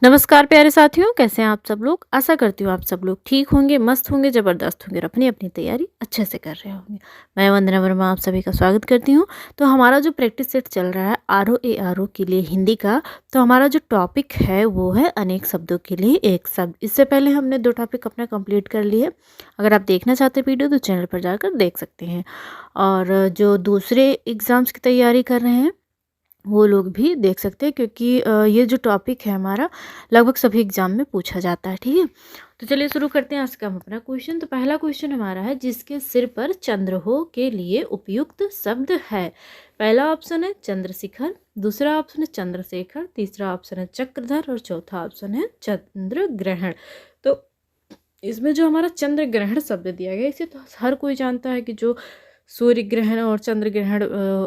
नमस्कार प्यारे साथियों, कैसे हैं आप सब लोग। आशा करती हूँ आप सब लोग ठीक होंगे, मस्त होंगे, ज़बरदस्त होंगे और अपनी अपनी तैयारी अच्छे से कर रहे होंगे। मैं वंदना वर्मा आप सभी का स्वागत करती हूँ। तो हमारा जो प्रैक्टिस सेट चल रहा है ROARO के लिए हिंदी का, तो हमारा जो टॉपिक है वो है अनेक शब्दों के लिए एक शब्द। इससे पहले हमने 2 टॉपिक अपना कंप्लीट कर लिए। अगर आप देखना चाहते हैं वीडियो तो चैनल पर जाकर देख सकते हैं। और जो दूसरे एग्ज़ाम्स की तैयारी कर रहे हैं वो लोग भी देख सकते हैं, क्योंकि ये जो टॉपिक है हमारा लगभग सभी एग्जाम में पूछा जाता है। ठीक है, तो चलिए शुरू करते हैं आज का हम अपना क्वेश्चन। तो पहला क्वेश्चन हमारा है, जिसके सिर पर चंद्र हो के लिए उपयुक्त शब्द है। पहला ऑप्शन है चंद्रशिखर, दूसरा ऑप्शन है चंद्रशेखर, तीसरा ऑप्शन है चक्रधर और चौथा ऑप्शन है चंद्र ग्रहण। तो इसमें जो हमारा चंद्र ग्रहण शब्द दिया गया, इसे तो हर कोई जानता है कि जो सूर्य ग्रहण और चंद्र ग्रहण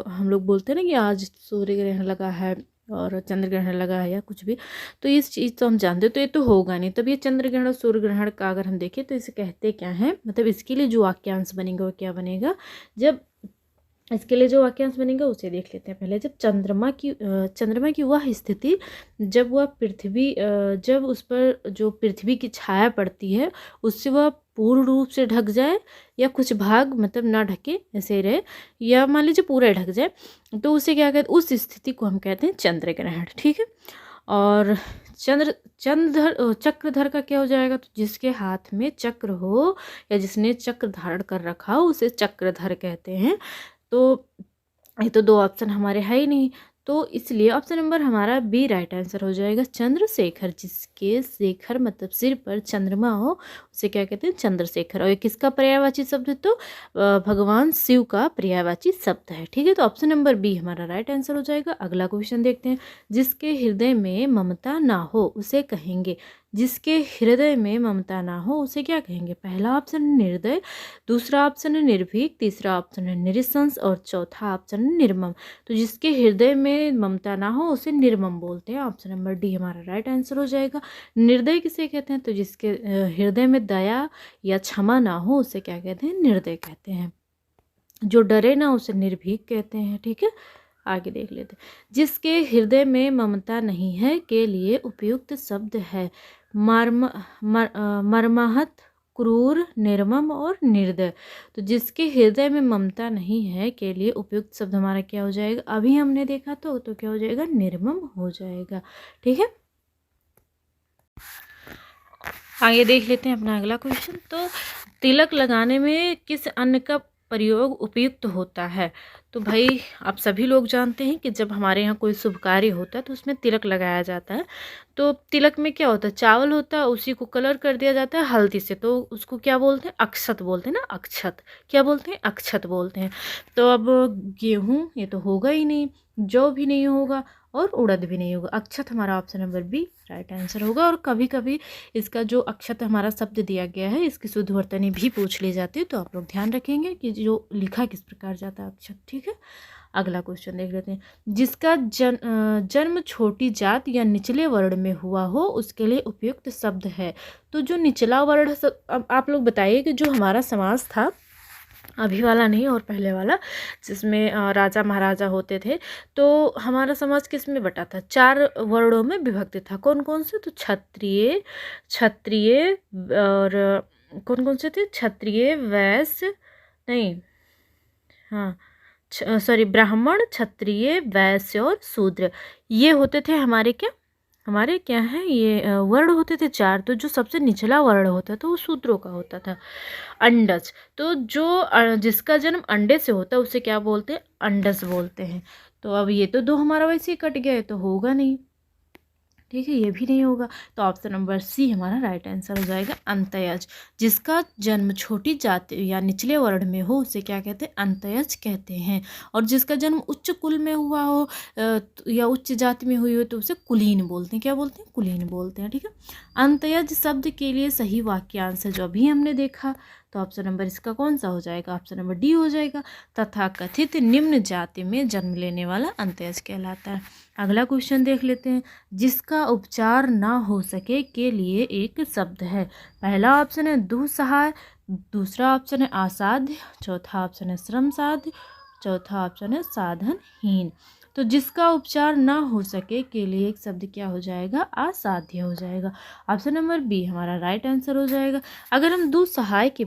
हम लोग बोलते हैं ना कि आज सूर्य ग्रहण लगा है और चंद्र ग्रहण लगा है या कुछ भी, तो इस चीज़ तो हम जानते हैं, तो ये तो होगा नहीं। तब ये चंद्र ग्रहण और सूर्य ग्रहण का अगर हम देखें तो इसे कहते क्या है, मतलब इसके लिए जो वाक्यांश बनेगा वो क्या बनेगा। जब इसके लिए जो वाक्यांश बनेगा उसे देख लेते हैं पहले। जब चंद्रमा की वह स्थिति, जब वह पृथ्वी जब उस पर जो पृथ्वी की छाया पड़ती है उससे वह पूर्ण रूप से ढक जाए या कुछ भाग मतलब ना ढके ऐसे रहे, या मान लीजिए पूरा ढक जाए, तो उसे क्या कहते हैं, उस स्थिति को हम कहते हैं चंद्र ग्रहण। ठीक है। और चक्रधर का क्या हो जाएगा, तो जिसके हाथ में चक्र हो या जिसने चक्र धारण कर रखा हो उसे चक्रधर कहते हैं। तो ये तो 2 ऑप्शन हमारे है ही नहीं, तो इसलिए ऑप्शन नंबर हमारा बी राइट आंसर हो जाएगा, चंद्रशेखर। जिसके शेखर मतलब सिर पर चंद्रमा हो उसे क्या कहते हैं, चंद्रशेखर। और ये किसका पर्यायवाची शब्द है, तो भगवान शिव का पर्यायवाची शब्द है। ठीक है, तो ऑप्शन नंबर बी हमारा राइट आंसर हो जाएगा। अगला क्वेश्चन देखते हैं, जिसके हृदय में ममता ना हो उसे कहेंगे। जिसके हृदय में ममता ना हो उसे क्या कहेंगे। पहला ऑप्शन है निर्दय, दूसरा ऑप्शन है निर्भीक, तीसरा ऑप्शन है निरसंस और चौथा ऑप्शन है निर्मम। तो जिसके हृदय में ममता ना हो उसे निर्मम बोलते हैं। ऑप्शन नंबर डी हमारा राइट आंसर हो जाएगा। निर्दय किसे कहते हैं, तो जिसके हृदय में दया या क्षमा ना हो उसे क्या कहते हैं, निर्दय कहते हैं। जो डरे ना उसे निर्भीक कहते हैं। ठीक है, आगे देख लेते हैं। जिसके हृदय में ममता नहीं है के लिए उपयुक्त शब्द है मर्माहत, क्रूर, निर्मम और निर्दय। तो जिसके हृदय में ममता नहीं है के लिए उपयुक्त शब्द हमारा क्या हो जाएगा, अभी हमने देखा तो क्या हो जाएगा, निर्मम हो जाएगा। ठीक है, आगे देख लेते हैं अपना अगला क्वेश्चन। तो तिलक लगाने में किस अन्न का प्रयोग उपयुक्त होता है। तो भाई आप सभी लोग जानते हैं कि जब हमारे यहाँ कोई शुभ कार्य होता है तो उसमें तिलक लगाया जाता है। तो तिलक में क्या होता है, चावल होता है, उसी को कलर कर दिया जाता है हल्दी से, तो उसको क्या बोलते हैं, अक्षत बोलते हैं ना, अक्षत। क्या बोलते हैं, अक्षत बोलते हैं। तो अब गेहूँ ये तो होगा ही नहीं, जौ भी नहीं होगा और उड़द भी नहीं होगा। अक्षत हमारा option number B right answer होगा। और कभी कभी इसका जो अक्षत हमारा शब्द दिया गया है इसकी शुद्ध वर्तनी भी पूछ ली जाती है, तो आप लोग ध्यान रखेंगे कि जो लिखा किस प्रकार जाता है अक्षत। ठीक है, अगला क्वेश्चन देख लेते हैं। जिसका जन्म छोटी जात या निचले वर्ण में हुआ हो उसके लिए उपयुक्त शब्द है। तो जो निचला वर्ण, अब आप लोग बताइए कि जो हमारा समाज था, अभी वाला नहीं और पहले वाला, जिसमें राजा महाराजा होते थे, तो हमारा समाज किस में बटा था, 4 वर्णों में विभक्त था। कौन कौन से, तो क्षत्रिय, क्षत्रिय और कौन कौन से थे, क्षत्रिय, वैश्य, नहीं, हाँ, सॉरी, ब्राह्मण, क्षत्रिय, वैश्य और शूद्र। ये होते थे हमारे क्या, हमारे क्या है ये वर्ण होते थे 4। तो जो सबसे निचला वर्ण होता था वो शूद्रों का होता था। अंडज, तो जो जिसका जन्म अंडे से होता है उसे क्या बोलते हैं, अंडस बोलते हैं। तो अब ये तो 2 हमारा वैसे ही कट गया है, तो होगा नहीं। ठीक है, ये भी नहीं होगा, तो ऑप्शन नंबर सी हमारा राइट आंसर हो जाएगा, अंतयज। जिसका जन्म छोटी जाति या निचले वर्ण में हो उसे क्या कहते हैं, अंतयज कहते हैं। और जिसका जन्म उच्च कुल में हुआ हो या उच्च जाति में हुई हो तो उसे कुलीन बोलते हैं। क्या बोलते हैं, कुलीन बोलते हैं। ठीक है, अंतयज शब्द के लिए सही वाक्यांश जो अभी हमने देखा, तो ऑप्शन नंबर इसका कौन सा हो जाएगा, ऑप्शन नंबर डी हो जाएगा। तथा कथित निम्न जाति में जन्म लेने वाला अंतयज कहलाता है। अगला क्वेश्चन देख लेते हैं। जिसका उपचार ना हो सके के लिए एक शब्द है। पहला ऑप्शन है दुस्सहाय, दूसरा ऑप्शन है असाध्य, चौथा ऑप्शन है श्रम साध्य, चौथा ऑप्शन है साधनहीन। तो जिसका उपचार ना हो सके के लिए एक शब्द क्या हो जाएगा, असाध्य हो जाएगा। ऑप्शन नंबर बी हमारा राइट आंसर हो जाएगा। अगर हम दुस्सहाय की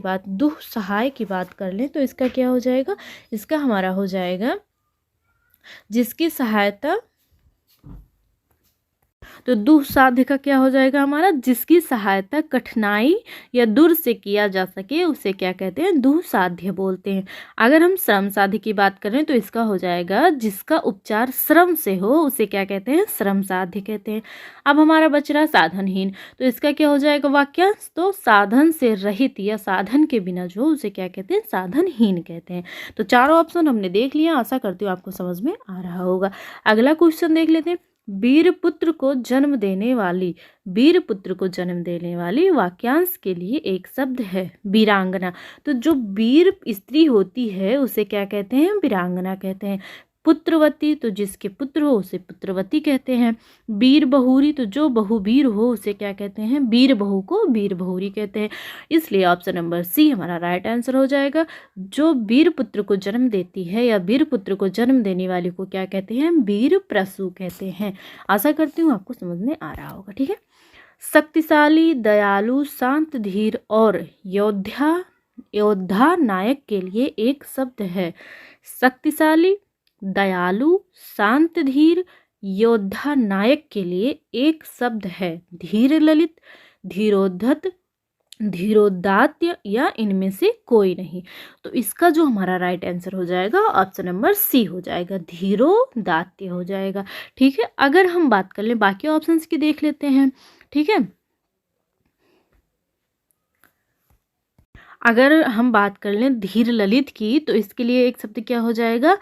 बात कर लें तो इसका क्या हो जाएगा, इसका हमारा हो जाएगा जिसकी सहायता, तो दुस्साध्य का क्या हो जाएगा हमारा, जिसकी सहायता कठिनाई या दूर से किया जा सके उसे क्या कहते हैं, दुस्साध्य बोलते हैं। अगर हम श्रम साध्य की बात करें तो इसका हो जाएगा जिसका उपचार श्रम से हो उसे क्या कहते हैं, श्रम साध्य कहते हैं। अब हमारा बच रहा साधनहीन, तो इसका क्या हो जाएगा वाक्यांश, तो साधन से रहित या साधन के बिना जो उसे क्या कहते हैं, साधनहीन कहते हैं। तो चारों ऑप्शन हमने देख लिया, आशा करती हूँ आपको समझ में आ रहा होगा। अगला क्वेश्चन देख लेते हैं। वीर पुत्र को जन्म देने वाली वाक्यांश के लिए एक शब्द है वीरांगना। तो जो वीर स्त्री होती है उसे क्या कहते हैं, वीरांगना कहते हैं। पुत्रवती, तो जिसके पुत्र हो उसे पुत्रवती कहते हैं। वीर बहुरी, तो जो बहुवीर हो उसे क्या कहते हैं, वीर बहू को वीर बहुरी कहते हैं। इसलिए ऑप्शन नंबर सी हमारा राइट आंसर हो जाएगा। जो वीर पुत्र को जन्म देती है या वीर पुत्र को जन्म देने वाले को क्या कहते हैं, वीर प्रसू कहते हैं। आशा करती हूँ आपको समझ में आ रहा होगा। ठीक है, शक्तिशाली, दयालु, शांत, धीर और योद्धा नायक के लिए एक शब्द है। शक्तिशाली, दयालु, शांत, धीर, योद्धा नायक के लिए एक शब्द है धीर ललित, धीरोद्धत, धीरोदात्य या इनमें से कोई नहीं। तो इसका जो हमारा राइट आंसर हो जाएगा ऑप्शन नंबर सी हो जाएगा, धीरोदात्य हो जाएगा। ठीक है, अगर हम बात कर लें बाकी ऑप्शंस की देख लेते हैं। ठीक है, अगर हम बात कर लें धीर ललित की तो इसके लिए एक शब्द क्या हो जाएगा,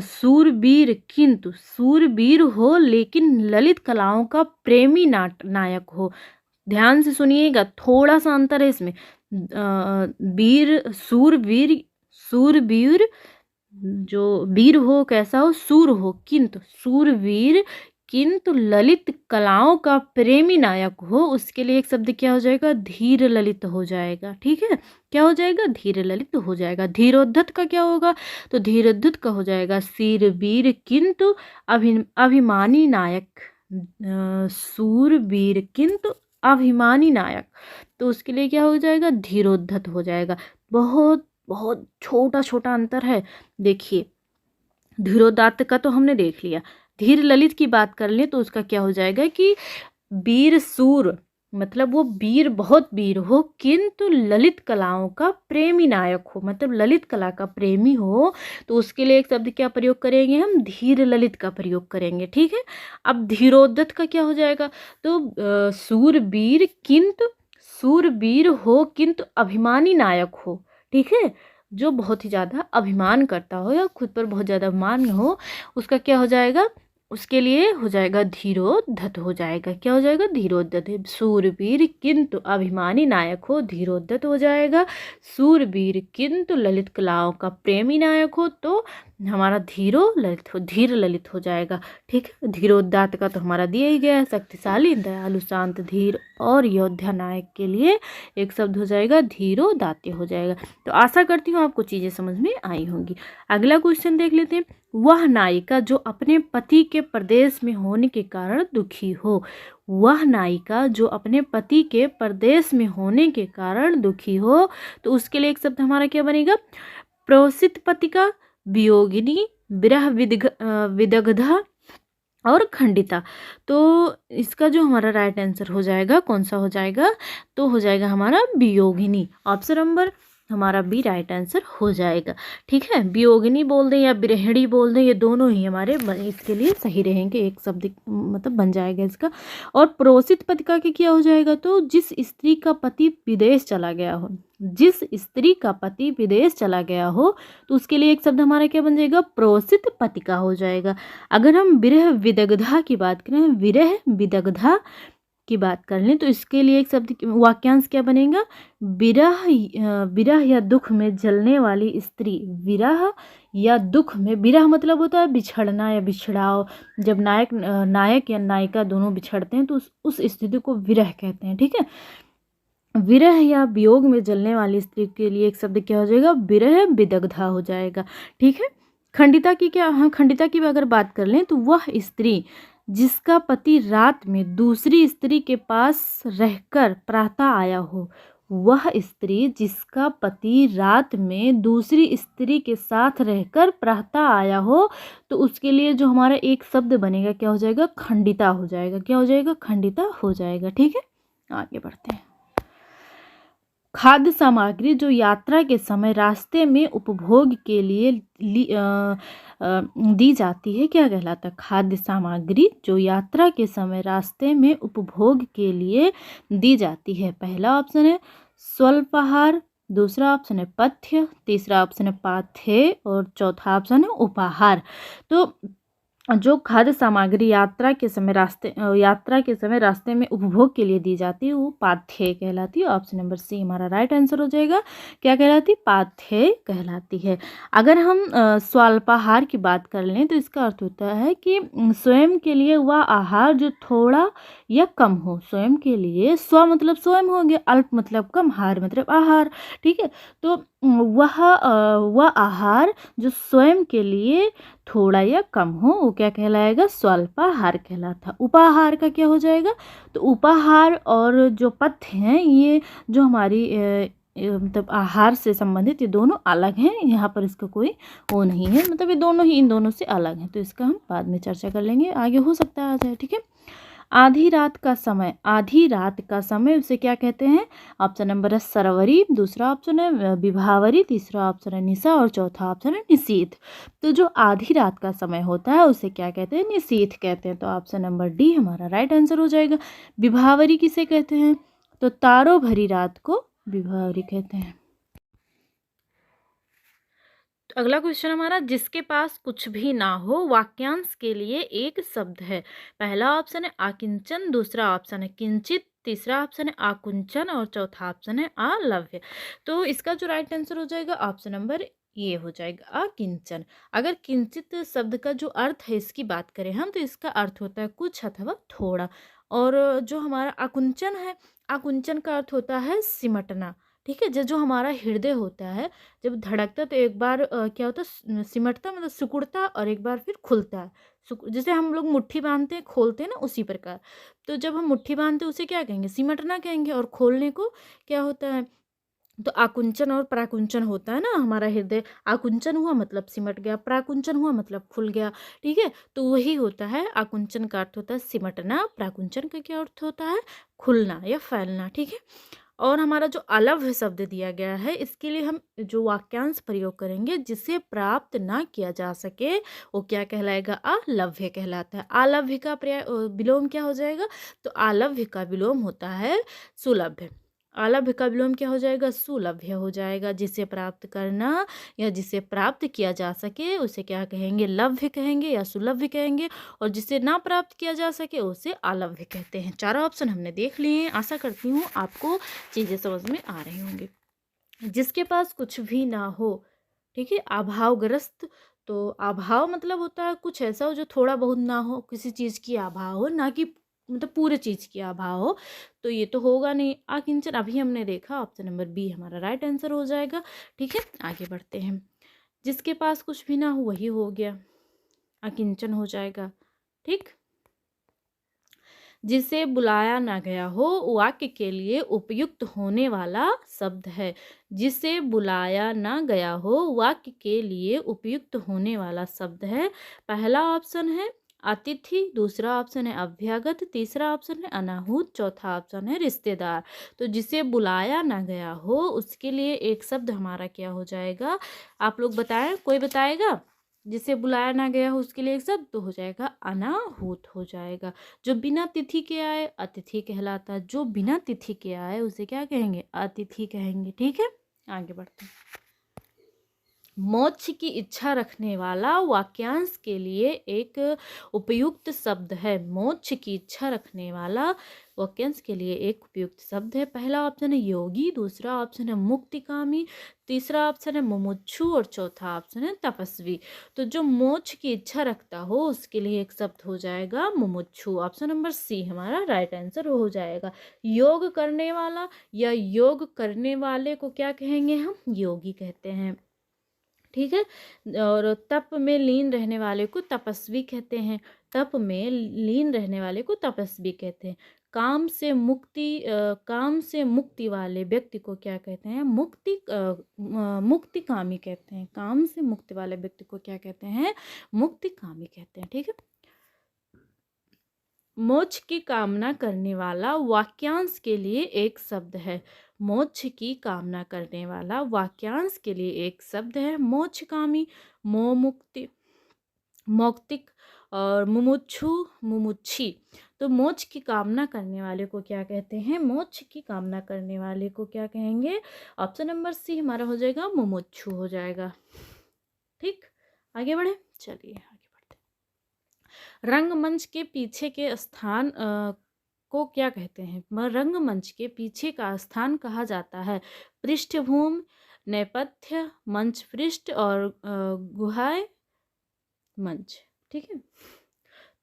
सूरवीर, किंतु सूरवीर हो लेकिन ललित कलाओं का प्रेमी नायक हो। ध्यान से सुनिएगा, थोड़ा सा अंतर है इसमें। सूरवीर जो वीर हो कैसा हो, सूर हो, किंतु सूरवीर किंतु ललित कलाओं का प्रेमी नायक हो, उसके लिए एक शब्द क्या हो जाएगा, धीर ललित हो जाएगा। ठीक है, क्या हो जाएगा, धीर ललित हो जाएगा। धीरोद्धत का क्या होगा, तो धीरोद्धत का हो जाएगा शीरवीर किंतु अभिमानी नायक, सूरवीर किंतु अभिमानी नायक, तो उसके लिए क्या हो जाएगा, धीरोद्धत हो जाएगा। बहुत बहुत छोटा छोटा अंतर है। देखिए, धीरोदात्त का तो हमने देख लिया, धीर ललित की बात कर लें तो उसका क्या हो जाएगा कि वीर सूर, मतलब वो वीर बहुत वीर हो किंतु ललित कलाओं का प्रेमी नायक हो, मतलब ललित कला का प्रेमी हो, तो उसके लिए एक शब्द क्या प्रयोग करेंगे हम, धीर ललित का प्रयोग करेंगे। ठीक है, अब धीरोद्धत का क्या हो जाएगा, तो सूरवीर हो किंतु अभिमानी नायक हो। ठीक है, जो बहुत ही ज़्यादा अभिमान करता हो या खुद पर बहुत ज़्यादा अभिमान हो, उसका क्या हो जाएगा, उसके लिए हो जाएगा धीरोद्धत हो जाएगा। क्या हो जाएगा, धीरोद्धत। सूरवीर किंतु अभिमानी नायक हो, धीरोद्धत हो जाएगा। सूरवीर किंतु ललित कलाओं का प्रेमी नायक हो तो हमारा धीर ललित हो जाएगा। ठीक है, धीरोदात्त का तो हमारा दिया ही गया है, शक्तिशाली, दयालु, शांत, धीर और योद्धा नायक के लिए एक शब्द हो जाएगा धीरोदात्य हो जाएगा। तो आशा करती हूँ आपको चीज़ें समझ में आई होंगी। अगला क्वेश्चन देख लेते हैं। वह नायिका जो अपने पति के परदेश में होने के कारण दुखी हो, वह नायिका जो अपने पति के परदेश में होने के कारण दुखी हो, तो उसके लिए एक शब्द हमारा क्या बनेगा, प्रोसित पतिका, वियोगिनी, विरह विदग्धा और खंडिता। तो इसका जो हमारा राइट आंसर हो जाएगा कौन सा हो जाएगा, तो हो जाएगा हमारा वियोगिनी। ऑप्शन नंबर हमारा बी राइट आंसर हो जाएगा। ठीक है, वियोगिनी बोल दें या विरहिणी बोल दें, ये दोनों ही हमारे इसके लिए सही रहेंगे, एक शब्द मतलब बन जाएगा इसका। और प्रोसित पतिका के क्या हो जाएगा, तो जिस स्त्री का पति विदेश चला गया हो, जिस स्त्री का पति विदेश चला गया हो, तो उसके लिए एक शब्द हमारा क्या बन जाएगा, प्रोसित पतिका हो जाएगा। अगर हम विरह विदग्धा की बात करें, विरह विदग्धा की बात कर लें, तो इसके लिए एक शब्द वाक्यांश क्या बनेगा, विरह या दुख में जलने वाली स्त्री, विरह या दुख में, विरह मतलब होता है बिछड़ना या बिछड़ाव, जब नायक या नायिका दोनों बिछड़ते हैं तो उस स्थिति को विरह कहते हैं। ठीक है, विरह या वियोग में जलने वाली स्त्री के लिए एक शब्द क्या हो जाएगा, विरह विदग्धा हो जाएगा। ठीक है, खंडिता की क्या, हाँ खंडिता की अगर बात कर लें तो वह स्त्री जिसका पति रात में दूसरी स्त्री के पास रहकर प्रातः आया हो, वह स्त्री जिसका पति रात में दूसरी स्त्री के साथ रहकर प्रातः आया हो, तो उसके लिए जो हमारा एक शब्द बनेगा क्या हो जाएगा, खंडिता हो जाएगा। क्या हो जाएगा, खंडिता हो जाएगा। ठीक है, आगे बढ़ते हैं। खाद्य सामग्री जो यात्रा के समय रास्ते में उपभोग के लिए दी जाती है, क्या कहलाता है, खाद्य सामग्री जो यात्रा के समय रास्ते में उपभोग के लिए दी जाती है। पहला ऑप्शन है स्वल्पाहार, दूसरा ऑप्शन है पथ्य, तीसरा ऑप्शन है पाथ्य और चौथा ऑप्शन है उपाहार। तो जो खाद्य सामग्री यात्रा के समय रास्ते में उपभोग के लिए दी जाती है वो पाथ्य कहलाती है। ऑप्शन नंबर सी हमारा राइट आंसर हो जाएगा। क्या कहलाती है, पाथ्य कहलाती है। अगर हम स्वल्पाहार की बात कर लें तो इसका अर्थ होता है कि स्वयं के लिए वह आहार जो थोड़ा या कम हो। स्वयं के लिए, स्व मतलब स्वयं हो गया, अल्प मतलब कम, हार मतलब आहार। ठीक है, तो वह आहार जो स्वयं के लिए थोड़ा या कम हो वो क्या कहलाएगा, स्वल्पाहार कहलाता। उपाहार का क्या हो जाएगा, तो उपाहार और जो पथ्य हैं ये जो हमारी मतलब आहार से संबंधित ये दोनों अलग हैं। यहाँ पर इसका कोई वो नहीं है, मतलब ये दोनों ही इन दोनों से अलग हैं। तो इसका हम बाद में चर्चा कर लेंगे, आगे हो सकता है आ जाए। ठीक है, आधी रात का समय, आधी रात का समय उसे क्या कहते हैं, ऑप्शन नंबर है सरवरी, दूसरा ऑप्शन है विभावरी, तीसरा ऑप्शन है निशा और चौथा ऑप्शन है निशीथ। तो जो आधी रात का समय होता है उसे क्या कहते हैं, निशीथ कहते हैं। तो ऑप्शन नंबर डी हमारा राइट आंसर हो जाएगा। विभावरी किसे कहते हैं, तो तारों भरी रात को विभावरी कहते हैं। अगला क्वेश्चन हमारा, जिसके पास कुछ भी ना हो वाक्यांश के लिए एक शब्द है। पहला ऑप्शन है आकिंचन, दूसरा ऑप्शन है किंचित, तीसरा ऑप्शन है आकुंचन और चौथा ऑप्शन है अलव्य। तो इसका जो राइट आंसर हो जाएगा ऑप्शन नंबर ये हो जाएगा अकिंचन। अगर किंचित शब्द का जो अर्थ है इसकी बात करें हम, तो इसका अर्थ होता है कुछ अथवा थोड़ा। और जो हमारा आकुंचन है, आकुंचन का अर्थ होता है सिमटना। ठीक है, जो हमारा हृदय होता है जब धड़कता तो एक बार क्या होता है, सिमटता मतलब सिकुड़ता और एक बार फिर खुलता है। जैसे हम लोग मुट्ठी बांधते हैं खोलते हैं ना, उसी प्रकार। तो जब हम मुट्ठी बांधते हैं उसे क्या कहेंगे, सिमटना कहेंगे, और खोलने को क्या होता है, तो आकुंचन और प्राकुंचन होता है ना। हमारा हृदय आकुंचन हुआ मतलब सिमट गया, प्राकुंचन हुआ मतलब खुल गया। ठीक है, तो वही होता है, आकुंचन का अर्थ होता है सिमटना, प्राकुंचन का क्या अर्थ होता है, खुलना या फैलना। ठीक है, और हमारा जो अलव्य शब्द दिया गया है इसके लिए हम जो वाक्यांश प्रयोग करेंगे, जिसे प्राप्त ना किया जा सके वो क्या कहलाएगा, अलव्य कहलाता है। अलव्य का विलोम क्या हो जाएगा, तो अलव्य का विलोम होता है सुलभ्य। अलभ्य का विलोम क्या हो जाएगा, सुलभ्य हो जाएगा। जिसे प्राप्त करना या जिसे प्राप्त किया जा सके उसे क्या कहेंगे, लभ्य कहेंगे या सुलभ्य कहेंगे, और जिसे ना प्राप्त किया जा सके उसे अलभ्य कहते हैं। चारों ऑप्शन हमने देख लिए हैं, आशा करती हूँ आपको चीज़ें समझ में आ रही होंगी। जिसके पास कुछ भी ना हो, ठीक है, अभावग्रस्त। तो अभाव मतलब होता है कुछ ऐसा हो जो थोड़ा बहुत ना हो, किसी चीज़ की अभाव हो, ना कि मतलब पूरे चीज़ की अभाव हो। तो ये तो होगा नहीं। अकिंचन अभी हमने देखा, ऑप्शन नंबर बी हमारा राइट आंसर हो जाएगा। ठीक है, आगे बढ़ते हैं। जिसके पास कुछ भी ना हो वही हो गया, अकिंचन हो जाएगा। ठीक, जिसे बुलाया ना गया हो वाक्य के लिए उपयुक्त होने वाला शब्द है। जिसे बुलाया ना गया हो वाक्य के लिए उपयुक्त होने वाला शब्द है। पहला ऑप्शन है अतिथि, दूसरा ऑप्शन है अभ्यागत, तीसरा ऑप्शन है अनाहुत, चौथा ऑप्शन है रिश्तेदार। तो जिसे बुलाया ना गया हो उसके लिए एक शब्द हमारा क्या हो जाएगा, आप लोग बताएं, कोई बताएगा। जिसे बुलाया ना गया हो उसके लिए एक शब्द तो हो जाएगा अनाहुत हो जाएगा। जो बिना तिथि के आए अतिथि कहलाता है, जो बिना तिथि के आए उसे क्या कहेंगे, अतिथि कहेंगे। ठीक है, आगे बढ़ते हैं। मोक्ष की इच्छा रखने वाला वाक्यांश के लिए एक उपयुक्त शब्द है। मोक्ष की इच्छा रखने वाला वाक्यांश के लिए एक उपयुक्त शब्द है। पहला ऑप्शन है योगी, दूसरा ऑप्शन है मुक्तिकामी, तीसरा ऑप्शन है मुमुक्षु और चौथा ऑप्शन है तपस्वी। तो जो मोक्ष की इच्छा रखता हो उसके लिए एक शब्द हो जाएगा मुमुक्षु। ऑप्शन नंबर सी हमारा राइट आंसर हो जाएगा। योग करने वाला या योग करने वाले को क्या कहेंगे हम, योगी कहते हैं। ठीक है। और तप में लीन रहने वाले को तपस्वी कहते हैं। तप में लीन रहने वाले को तपस्वी कहते हैं। काम से मुक्ति वाले व्यक्ति को क्या कहते हैं? मुक्तिकामी कहते हैं। काम से मुक्ति वाले व्यक्ति को क्या कहते हैं? मुक्तिकामी कहते हैं। ठीक है। मोक्ष की कामना करने वाला वाक्यांश के लिए एक शब्द है। मोक्ष की कामना करने वाला वाक्यांश के लिए एक शब्द है मोक्षकामी, मोमुक्ति, मौक्तिक और मुमुक्षु, मुमुक्षी। तो मोक्ष की कामना करने वाले को क्या कहते हैं? मोक्ष की कामना करने वाले को क्या कहेंगे? ऑप्शन नंबर सी हमारा हो जाएगा, मुमुक्षु हो जाएगा। ठीक, आगे बढ़े, चलिए आगे बढ़ते हैं। रंगमंच के पीछे के स्थान को क्या कहते हैं? रंगमंच के पीछे का स्थान कहा जाता है पृष्ठभूमि, नेपथ्य, मंच पृष्ठ और गुहाय मंच। ठीक है।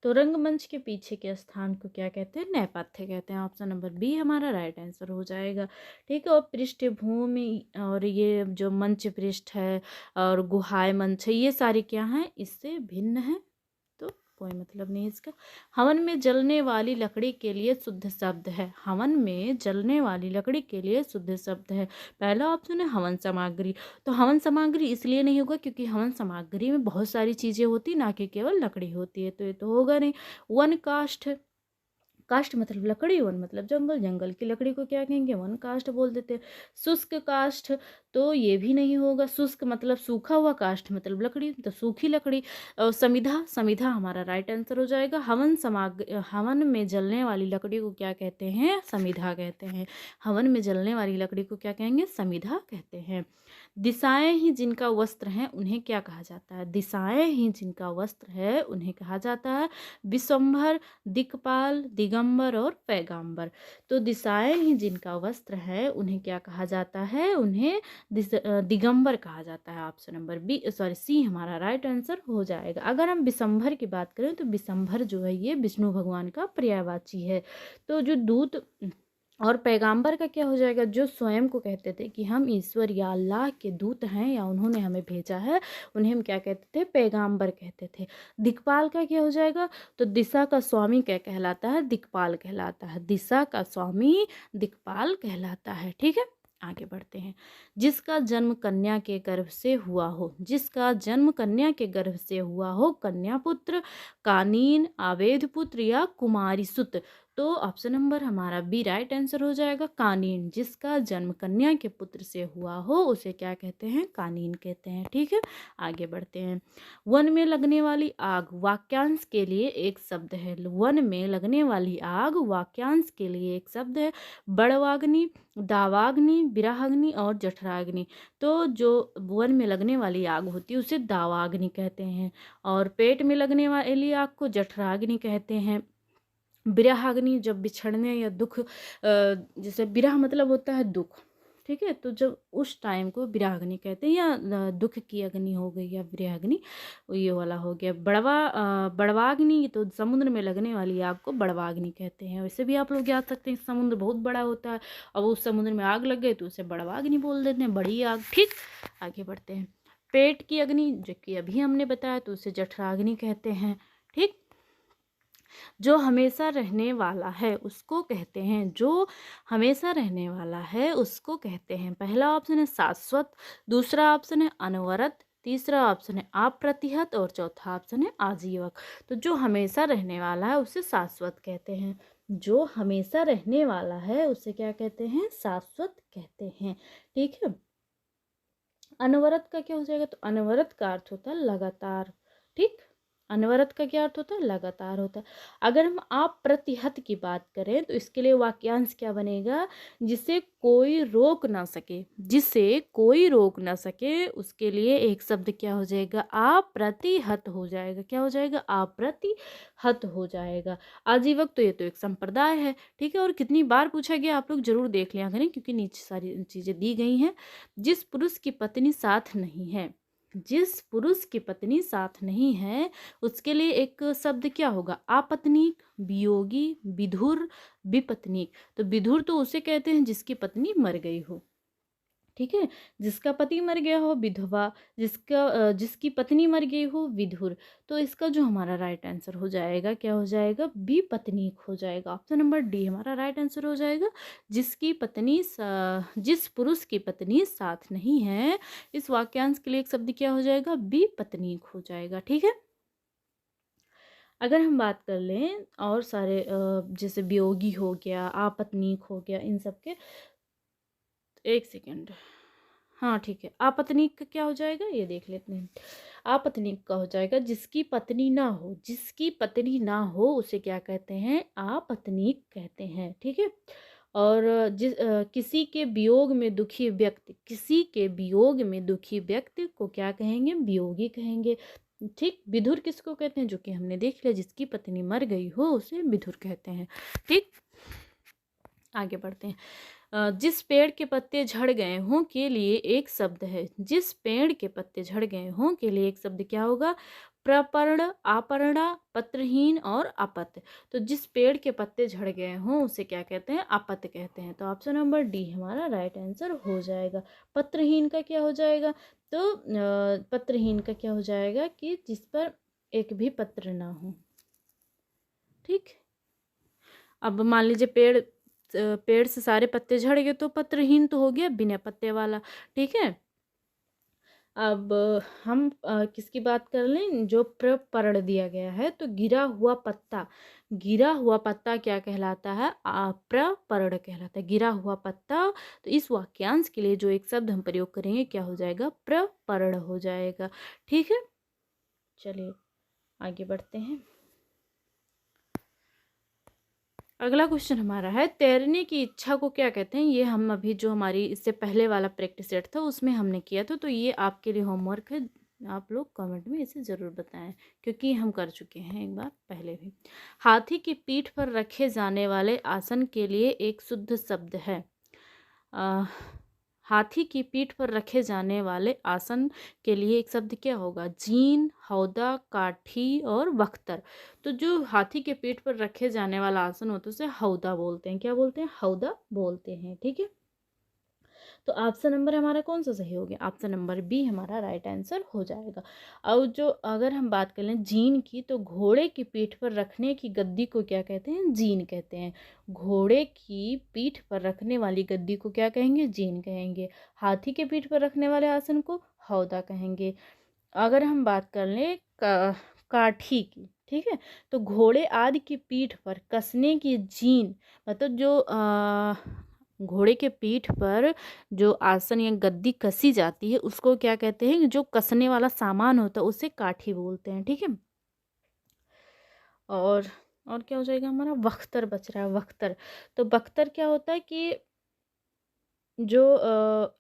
तो रंगमंच के पीछे के स्थान को क्या कहते हैं? नेपथ्य कहते हैं। ऑप्शन नंबर बी हमारा राइट आंसर हो जाएगा। ठीक है। और पृष्ठभूमि और ये जो मंच पृष्ठ है और गुहाय मंच है, ये सारे क्या हैं? इससे भिन्न है, तो कोई मतलब नहीं इसका। हवन में जलने वाली लकड़ी के लिए शुद्ध शब्द है। हवन में जलने वाली लकड़ी के लिए शुद्ध शब्द है। पहला ऑप्शन है हवन सामग्री। तो हवन सामग्री इसलिए नहीं होगा क्योंकि हवन सामग्री में बहुत सारी चीजें होती, ना कि केवल लकड़ी होती है, तो ये तो होगा नहीं। वन काष्ठ, काष्ठ मतलब लकड़ी, वन मतलब जंगल, जंगल की लकड़ी को क्या कहेंगे? वन काष्ठ बोल देते हैं। शुष्क काष्ठ, तो ये भी नहीं होगा। शुष्क मतलब सूखा हुआ, काष्ठ मतलब लकड़ी, तो सूखी लकड़ी। और समिधा, समिधा हमारा राइट आंसर हो जाएगा। हवन में जलने वाली लकड़ी को क्या कहते हैं? समिधा कहते हैं। हवन में जलने वाली लकड़ी को क्या कहेंगे? समिधा कहते हैं। दिशाएं ही जिनका वस्त्र है उन्हें क्या कहा जाता है? दिशाएं ही जिनका वस्त्र है उन्हें कहा जाता है विश्वम्भर, दिक्पाल, दिगंबर और पैगंबर। तो दिशाएं ही जिनका वस्त्र है उन्हें क्या कहा जाता है? उन्हें दिगंबर कहा जाता है। ऑप्शन नंबर सी हमारा राइट आंसर हो जाएगा। अगर हम विश्वम्भर की बात करें तो विश्वम्भर जो है ये विष्णु भगवान का पर्यायवाची है। तो जो दूत और पैगंबर का क्या हो जाएगा? जो स्वयं को कहते थे कि हम ईश्वर या अल्लाह के दूत हैं या उन्होंने हमें भेजा है, उन्हें हम क्या कहते थे? पैगंबर कहते थे। दिक्पाल का क्या हो जाएगा? तो दिशा का स्वामी क्या कहलाता है? दिक्पाल कहलाता है। दिशा का स्वामी दिक्पाल कहलाता है। ठीक है, आगे बढ़ते हैं। जिसका जन्म कन्या के गर्भ से हुआ हो, जिसका जन्म कन्या के गर्भ से हुआ हो, कन्या पुत्र, कानीन, आवेद पुत्र या कुमारी सुत। तो ऑप्शन नंबर हमारा बी राइट आंसर हो जाएगा, कानीन। जिसका जन्म कन्या के पुत्र से हुआ हो उसे क्या कहते हैं? कानीन कहते हैं। ठीक है, आगे बढ़ते हैं। वन में लगने वाली आग वाक्यांश के लिए एक शब्द है। वन में लगने वाली आग वाक्यांश के लिए एक शब्द है बड़वाग्नि, दावाग्नि, बिरहाग्नि और जठराग्नि। तो जो वन में लगने वाली आग होती है उसे दावाग्नि कहते हैं और पेट में लगने वाली आग को जठराग्नि कहते हैं। बिरहाग्नि जब बिछड़ने या दुख, जैसे बिरह मतलब होता है दुख, ठीक है, तो जब उस टाइम को बिरहाग्नि कहते हैं, या दुख की अग्नि हो गई या बिरहाग्नि, ये वाला हो गया। बड़वाग्नि, तो समुद्र में लगने वाली आग को बड़वाग्नि कहते हैं। वैसे भी आप लोग याद सकते हैं समुद्र बहुत बड़ा होता है, अब उस समुद्र में आग लग गई तो उसे बड़वाग्नि बोल देते हैं, बड़ी आग। ठीक, आगे बढ़ते हैं। पेट की अग्नि जो कि अभी हमने बताया तो उसे जठराग्नि कहते हैं। ठीक, जो हमेशा रहने वाला है उसको कहते हैं, जो हमेशा रहने वाला है उसको कहते हैं। पहला ऑप्शन है शाश्वत, दूसरा ऑप्शन है अनवरत, तीसरा ऑप्शन है अप्रतिहत और चौथा ऑप्शन है आजीवक। तो जो हमेशा रहने वाला है उसे शाश्वत कहते हैं। जो हमेशा रहने वाला है उसे क्या कहते हैं? शाश्वत कहते हैं। ठीक है, अनवरत का क्या हो जाएगा? तो अनवरत का अर्थ होता है लगातार। ठीक, अनवरत का क्या अर्थ होता है? लगातार होता है। अगर हम अप्रतिहत की बात करें तो इसके लिए वाक्यांश क्या बनेगा? जिसे कोई रोक ना सके, जिसे कोई रोक ना सके, उसके लिए एक शब्द क्या हो जाएगा? अप्रतिहत हो जाएगा। क्या हो जाएगा? अप्रतिहत हो जाएगा। आजीवक, तो ये तो एक संप्रदाय है। ठीक है, और कितनी बार पूछा गया आप लोग जरूर देख लिया करें क्योंकि नीचे सारी चीजें दी गई हैं। जिस पुरुष की पत्नी साथ नहीं है, जिस पुरुष की पत्नी साथ नहीं है उसके लिए एक शब्द क्या होगा? आपत्नीक, वियोगी, विधुर, विपत्नीक। तो विधुर तो उसे कहते हैं जिसकी पत्नी मर गई हो। ठीक है। जिसका पति मर गया हो विधवा, जिसकी पत्नी मर गई हो विधुर। तो इसका जो हमारा राइट आंसर हो जाएगा क्या हो जाएगा, बी पत्नीक हो जाएगा। ऑप्शन नंबर डी हमारा राइट आंसर हो जाएगा। जिस पुरुष की पत्नी साथ नहीं है, इस वाक्यांश के लिए एक शब्द क्या हो जाएगा, बी पत्नीक हो जाएगा। ठीक है। अगर हम बात कर लें और सारे जैसे वियोगी हो गया, आपत्नीक हो गया, इन सब के, एक सेकेंड, हाँ ठीक है, आपत्नीक का क्या हो जाएगा ये देख लेते हैं। आपत्नीक का हो जाएगा जिसकी पत्नी ना हो, जिसकी पत्नी ना हो उसे क्या कहते हैं, आपत्नीक कहते हैं। ठीक है। और किसी के वियोग में दुखी व्यक्ति, किसी के वियोग में दुखी व्यक्ति को क्या कहेंगे, वियोगी कहेंगे। ठीक। विधुर किसको कहते हैं, जो कि हमने देख लिया, जिसकी पत्नी मर गई हो उसे विधुर कहते हैं। ठीक। आगे बढ़ते हैं। जिस पेड़ के पत्ते झड़ गए हों के लिए एक शब्द है, जिस पेड़ के पत्ते झड़ गए हों के लिए एक शब्द क्या होगा, प्रपर्ण, आपरणा, पत्रहीन और अपत्य। तो जिस पेड़ के पत्ते झड़ गए हों उसे क्या कहते हैं, अपत्य कहते हैं। तो ऑप्शन नंबर डी हमारा राइट आंसर हो जाएगा। पत्रहीन का क्या हो जाएगा, तो पत्रहीन का क्या हो जाएगा कि जिस पर एक भी पत्र ना हो। ठीक। अब मान लीजिए पेड़ से सारे पत्ते झड़ गए तो पत्रहीन तो हो गया, बिना पत्ते वाला। ठीक है। अब हम किसकी बात कर लें, जो प्रपर्ण दिया गया है, तो गिरा हुआ पत्ता, गिरा हुआ पत्ता क्या कहलाता है, प्रपर्ण कहलाता है, गिरा हुआ पत्ता। तो इस वाक्यांश के लिए जो एक शब्द हम प्रयोग करेंगे क्या हो जाएगा, प्रपर्ण हो जाएगा। ठीक है। चलिए आगे बढ़ते हैं। अगला क्वेश्चन हमारा है, तैरने की इच्छा को क्या कहते हैं। ये हम अभी जो हमारी इससे पहले वाला प्रैक्टिस सेट था उसमें हमने किया था, तो ये आपके लिए होमवर्क है, आप लोग कमेंट में इसे ज़रूर बताएं, क्योंकि हम कर चुके हैं एक बार पहले भी। हाथी की पीठ पर रखे जाने वाले आसन के लिए एक शुद्ध शब्द है। हाथी की पीठ पर रखे जाने वाले आसन के लिए एक शब्द क्या होगा, जीन, हौदा, काठी और बख्तर। तो जो हाथी के पीठ पर रखे जाने वाला आसन होता है उसे हौदा बोलते हैं। क्या बोलते हैं, हौदा बोलते हैं। ठीक है। तो ऑप्शन नंबर हमारा कौन सा सही हो गया, ऑप्शन नंबर बी हमारा राइट आंसर हो जाएगा। और जो अगर हम बात कर लें जीन की, तो घोड़े की पीठ पर रखने की गद्दी को क्या कहते हैं, जीन कहते हैं। घोड़े की पीठ पर रखने वाली गद्दी को क्या कहेंगे, जीन कहेंगे। हाथी के पीठ पर रखने वाले आसन को हौदा कहेंगे। अगर हम बात कर लें काठी की, ठीक है, तो घोड़े आदि की पीठ पर कसने की जीन, मतलब जो घोड़े के पीठ पर जो आसन या गद्दी कसी जाती है उसको क्या कहते हैं, जो कसने वाला सामान होता है उसे काठी बोलते हैं। ठीक है। और क्या हो जाएगा हमारा, बख्तर बच रहा है, बख्तर। तो बख्तर क्या होता है कि जो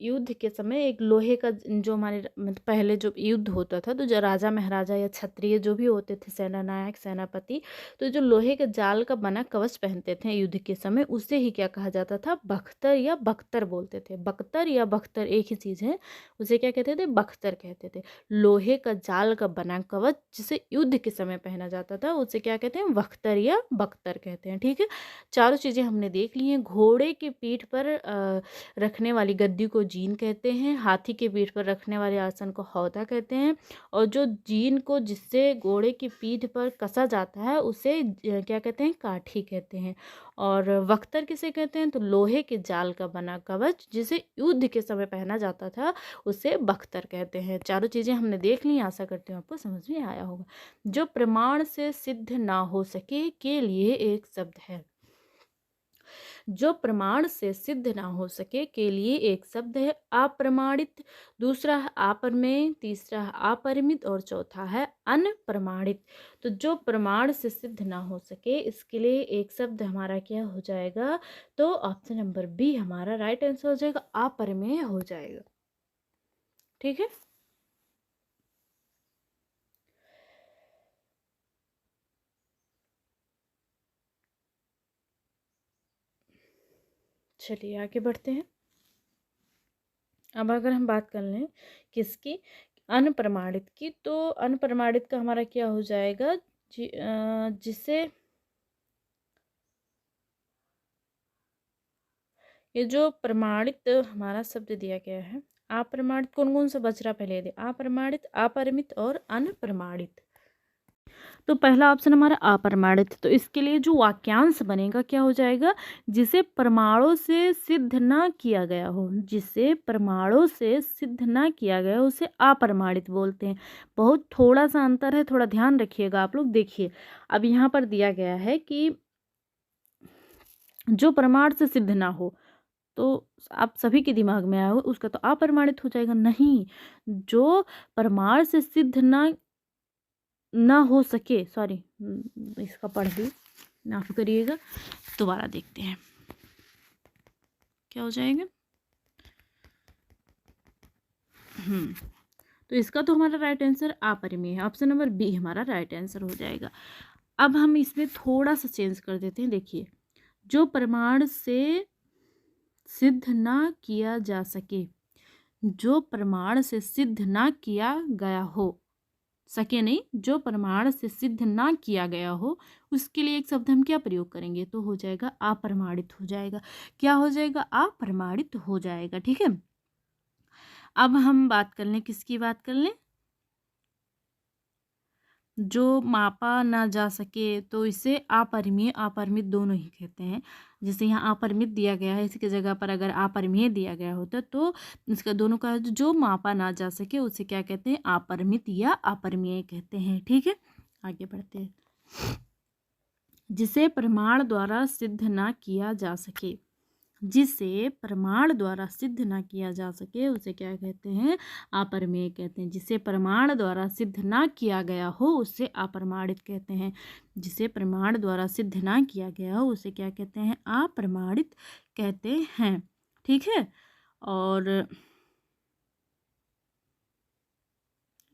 युद्ध के समय एक लोहे का, जो हमारे मतलब पहले जो युद्ध होता था तो जो राजा महाराजा या क्षत्रिय जो भी होते थे, सेना नायक सेनापति, तो जो लोहे के जाल का बना कवच पहनते थे युद्ध के समय, उसे ही क्या कहा जाता था, बख्तर या बख्तर बोलते थे। बख्तर या बख्तर एक ही चीज़ है, उसे क्या कहते थे, बख्तर कहते थे। लोहे का जाल का बना कवच जिसे युद्ध के समय पहना जाता था उसे क्या कहते हैं, बख्तर या बख्तर कहते हैं। ठीक है। चारों चीज़ें हमने देख ली हैं। घोड़े की पीठ पर रखने वाली गद्दी को जीन कहते हैं, हाथी के पीठ पर रखने वाले आसन को हौदा कहते हैं, और जो जीन को जिससे घोड़े की पीठ पर कसा जाता है उसे क्या कहते हैं, काठी कहते हैं। और बख्तर किसे कहते हैं, तो लोहे के जाल का बना कवच जिसे युद्ध के समय पहना जाता था उसे बख्तर कहते हैं। चारों चीज़ें हमने देख ली, आशा करती हूँ आपको समझ में आया होगा। जो प्रमाण से सिद्ध ना हो सके के लिए एक शब्द है, जो प्रमाण से सिद्ध ना हो सके के लिए एक शब्द है अप्रमाणित, दूसरा है अपरमेय, तीसरा है अपरिमित और चौथा है अनप्रमाणित। तो जो प्रमाण से सिद्ध ना हो सके इसके लिए एक शब्द हमारा क्या हो जाएगा, तो ऑप्शन नंबर बी हमारा राइट आंसर हो जाएगा, अपरमेय हो जाएगा। ठीक है। चलिए आगे बढ़ते हैं। अब अगर हम बात कर लें किसकी, अनप्रमाणित की, तो अनप्रमाणित का हमारा क्या हो जाएगा, जिसे ये जो प्रमाणित हमारा शब्द दिया गया है, अप्रमाणित कौन कौन सा बच रहा पहले दे, अप्रमाणित, अपरिमित और अनप्रमाणित। तो पहला ऑप्शन हमारा अप्रमाणित, तो इसके लिए जो वाक्यांश बनेगा क्या हो जाएगा, जिसे प्रमाणों से सिद्ध ना किया गया हो, जिसे प्रमाणों से सिद्ध ना किया गया हो उसे अप्रमाणित बोलते हैं। बहुत थोड़ा सा अंतर है, थोड़ा ध्यान रखिएगा आप लोग। देखिए अब यहाँ पर दिया गया है कि जो प्रमाण से सिद्ध ना हो, तो आप सभी के दिमाग में आया हो उसका तो अप्रमाणित हो जाएगा। नहीं, जो प्रमाण से सिद्ध ना हो सके, सॉरी इसका पढ़ दी, माफ करिएगा, दोबारा देखते हैं क्या हो जाएगा। तो इसका तो हमारा राइट आंसर अपरिमेय है, ऑप्शन नंबर बी हमारा राइट आंसर हो जाएगा। अब हम इसमें थोड़ा सा चेंज कर देते हैं। देखिए, जो प्रमाण से सिद्ध ना किया जा सके, जो प्रमाण से सिद्ध ना किया गया हो, सके नहीं, जो प्रमाण से सिद्ध ना किया गया हो, उसके लिए एक शब्द हम क्या प्रयोग करेंगे, तो हो जाएगा अप्रमाणित हो जाएगा। क्या हो जाएगा, अप्रमाणित हो जाएगा। ठीक है, अब हम बात कर लें, किसकी बात कर लें, जो मापा ना जा सके, तो इसे अपरिमेय अपरिमित दोनों ही कहते हैं। जैसे यहाँ अपरिमित दिया गया है, इसकी जगह पर अगर अपरिमेय दिया गया होता तो इसका दोनों का जो मापा ना जा सके उसे क्या कहते हैं, अपरिमित या अपरिमेय कहते हैं। ठीक है, आगे बढ़ते हैं। जिसे प्रमाण द्वारा सिद्ध ना किया जा सके, जिसे प्रमाण द्वारा सिद्ध ना किया जा सके उसे क्या कहते हैं, अप्रमेय कहते हैं। जिसे प्रमाण द्वारा सिद्ध ना किया गया हो उसे अप्रमाणित कहते हैं। जिसे प्रमाण द्वारा सिद्ध ना किया गया हो उसे क्या कहते हैं, अप्रमाणित कहते हैं। ठीक है, और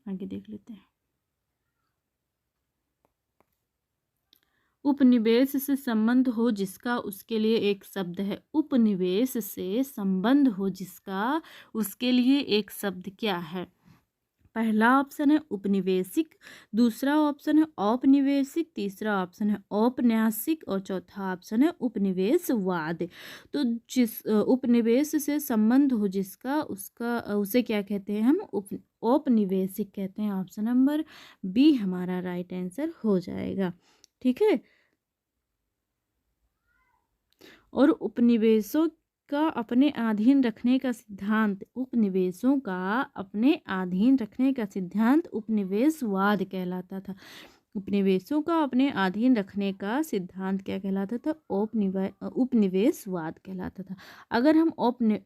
आगे देख लेते हैं। उपनिवेश से संबंध हो जिसका उसके लिए एक शब्द है। उपनिवेश से संबंध हो जिसका उसके लिए एक शब्द क्या है। पहला ऑप्शन है उपनिवेशिक, दूसरा ऑप्शन है औपनिवेशिक, तीसरा ऑप्शन है औपन्यासिक और चौथा ऑप्शन है उपनिवेशवाद। तो जिस उपनिवेश से संबंध हो जिसका उसका उसे क्या कहते हैं हम, औपनिवेशिक कहते हैं। ऑप्शन नंबर बी हमारा राइट आंसर हो जाएगा। ठीक है, और उपनिवेशों का अपने अधीन रखने का सिद्धांत, उपनिवेशों का अपने अधीन रखने का सिद्धांत उपनिवेशवाद कहलाता था। उपनिवेशों का अपने अधीन रखने का सिद्धांत क्या कहलाता था, उपनिवेशवाद कहलाता था। अगर हम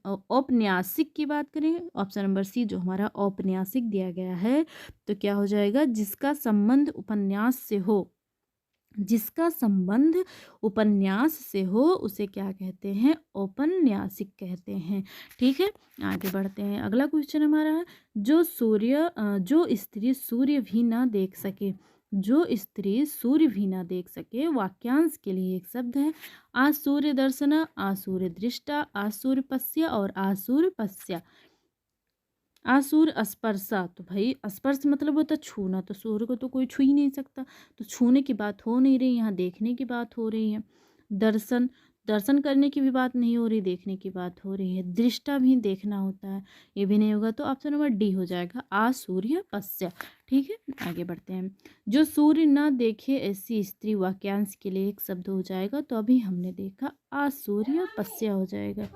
औपन्यासिक की बात करें, ऑप्शन नंबर सी जो हमारा औपन्यासिक दिया गया है, तो क्या हो जाएगा, जिसका संबंध उपन्यास से हो, जिसका संबंध उपन्यास से हो उसे क्या कहते हैं, औपन्यासिक कहते हैं। ठीक है, आगे बढ़ते हैं। अगला क्वेश्चन हमारा है, जो स्त्री सूर्य भी ना देख सके, जो स्त्री सूर्य भी ना देख सके, वाक्यांश के लिए एक शब्द है। आसूर्य दर्शना, आसूर्य दृष्टा, आसूर्य पश्य और आसूर्य पश्या। आसूर्य स्पर्शा, तो भाई स्पर्श मतलब होता है छूना, तो सूर्य को तो कोई छू ही नहीं सकता, तो छूने की बात हो नहीं रही, यहाँ देखने की बात हो रही है। दर्शन, दर्शन करने की भी बात नहीं हो रही, देखने की बात हो रही है। दृष्टा भी देखना होता है, ये भी नहीं होगा, तो ऑप्शन नंबर डी हो जाएगा, आसूर्य पश्य। ठीक है, आगे बढ़ते हैं। जो सूर्य ना देखे ऐसी स्त्री, वाक्यांश के लिए एक शब्द हो जाएगा, तो अभी हमने देखा आसूर्य पश्य हो जाएगा।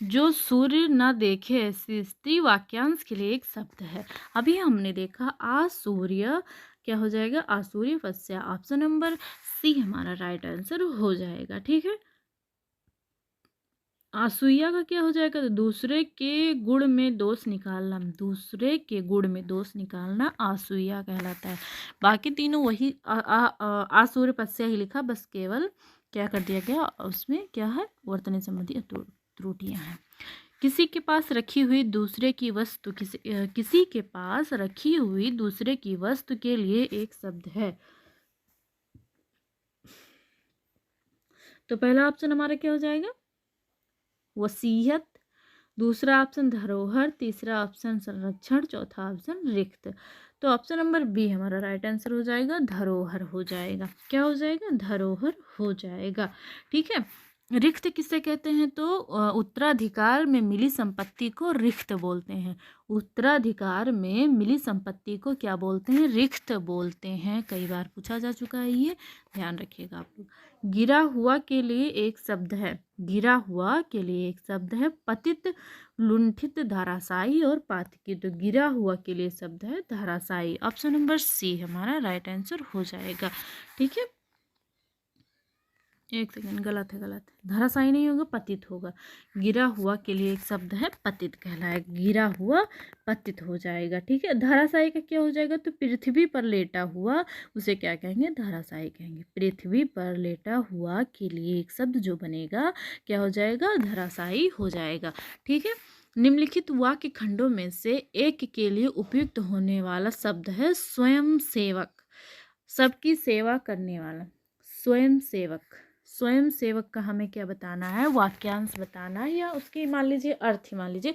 जो सूर्य न देखे ऐसी स्त्री, वाक्यांश के लिए एक शब्द है। अभी हमने देखा आसूर्य, क्या हो जाएगा, आसूर्य पश्य। ऑप्शन नंबर सी हमारा राइट आंसर हो जाएगा। ठीक है, असूया का क्या हो जाएगा, तो दूसरे के गुण में दोष निकालना, दूसरे के गुण में दोष निकालना असूया कहलाता है। बाकी तीनों वही आसूर्य पश्य ही लिखा, बस केवल क्या कर दिया गया उसमें, क्या है, वर्तनी संबंधी त्रुटियां हैं। किसी के पास रखी हुई दूसरे की वस्तु, किसी के पास रखी हुई दूसरे की वस्तु के लिए एक शब्द है। तो पहला ऑप्शन हमारा क्या हो जाएगा, वसीयत, दूसरा ऑप्शन धरोहर, तीसरा ऑप्शन संरक्षण, चौथा ऑप्शन रिक्त। तो ऑप्शन नंबर बी हमारा राइट आंसर हो जाएगा, धरोहर हो जाएगा। क्या हो जाएगा, धरोहर हो जाएगा। ठीक है, रिक्त किसे कहते हैं? तो उत्तराधिकार में मिली संपत्ति को रिक्त बोलते हैं। उत्तराधिकार में मिली संपत्ति को क्या बोलते हैं? रिक्त बोलते हैं। कई बार पूछा जा चुका है, ये ध्यान रखिएगा आप लोग। गिरा हुआ के लिए एक शब्द है, गिरा हुआ के लिए एक शब्द है पतित, लुंठित, धाराशायी और पातकी। तो गिरा हुआ के लिए शब्द है धाराशायी। ऑप्शन नंबर सी हमारा राइट आंसर हो जाएगा। ठीक है, एक सेकंड, गलत है, गलत है, धराशायी नहीं होगा, पतित होगा। गिरा हुआ के लिए एक शब्द है पतित कहलाएगा, गिरा हुआ पतित हो जाएगा। ठीक है, धराशायी का क्या हो जाएगा? तो पृथ्वी पर लेटा हुआ, उसे क्या कहेंगे? धराशायी कहेंगे। पृथ्वी पर लेटा हुआ के लिए एक शब्द जो बनेगा क्या हो जाएगा? धराशायी हो जाएगा। ठीक है, निम्नलिखित वाक्य खंडों में से एक के लिए उपयुक्त होने वाला शब्द है स्वयं सेवक। सबकी सेवा करने वाला, स्वयं सेवक। स्वयं सेवक का हमें क्या बताना है? वाक्यांश बताना है, या उसकी मान लीजिए अर्थ ही मान लीजिए।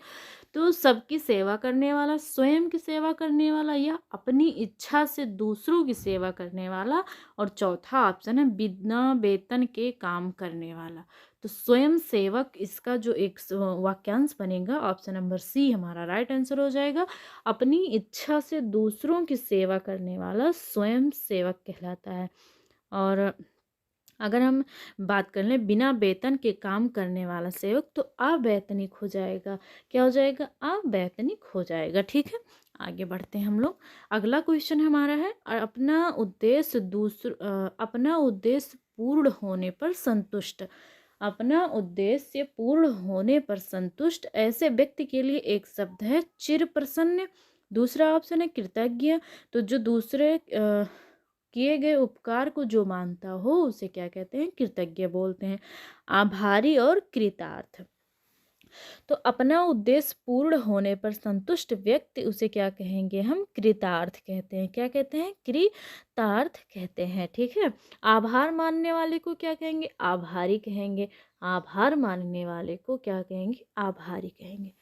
तो सबकी सेवा करने वाला, स्वयं की सेवा करने वाला, या अपनी इच्छा से दूसरों की सेवा करने वाला। और चौथा ऑप्शन है बिना वेतन के काम करने वाला। तो स्वयं सेवक, इसका जो एक वाक्यांश बनेगा ऑप्शन नंबर सी हमारा राइट आंसर हो जाएगा। अपनी इच्छा से दूसरों की सेवा करने वाला स्वयं सेवक कहलाता है। और अगर हम बात कर लें बिना वेतन के काम करने वाला सेवक, तो अवैतनिक हो जाएगा। क्या हो जाएगा? अवैतनिक हो जाएगा। ठीक है, आगे बढ़ते हैं हम लोग। अगला क्वेश्चन हमारा है अपना उद्देश्य पूर्ण होने पर संतुष्ट। अपना उद्देश्य पूर्ण होने पर संतुष्ट ऐसे व्यक्ति के लिए एक शब्द है चिर प्रसन्न। दूसरा ऑप्शन है कृतज्ञ। तो जो दूसरे किए गए उपकार को जो मानता हो उसे क्या कहते हैं? कृतज्ञ बोलते हैं। आभारी और कृतार्थ। तो अपना उद्देश्य पूर्ण होने पर संतुष्ट व्यक्ति, उसे क्या कहेंगे हम? कृतार्थ कहते हैं। क्या कहते हैं? कृतार्थ कहते हैं। ठीक है, आभार मानने वाले को क्या कहेंगे? आभारी कहेंगे। आभार मानने वाले को क्या कहेंगे? आभारी कहेंगे।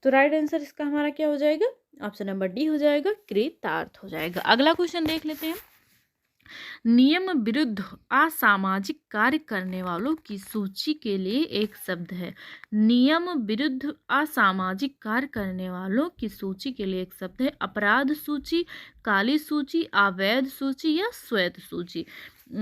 तो राइट आंसर इसका हमारा क्या हो जाएगा? ऑप्शन नंबर डी हो जाएगा, कृतार्थ हो जाएगा। अगला क्वेश्चन देख लेते हैं। नियम विरुद्ध असामाजिक कार्य करने वालों की सूची के लिए एक शब्द है। नियम विरुद्ध असामाजिक कार्य करने वालों की सूची के लिए एक शब्द है अपराध सूची, काली सूची, अवैध सूची या श्वेत सूची।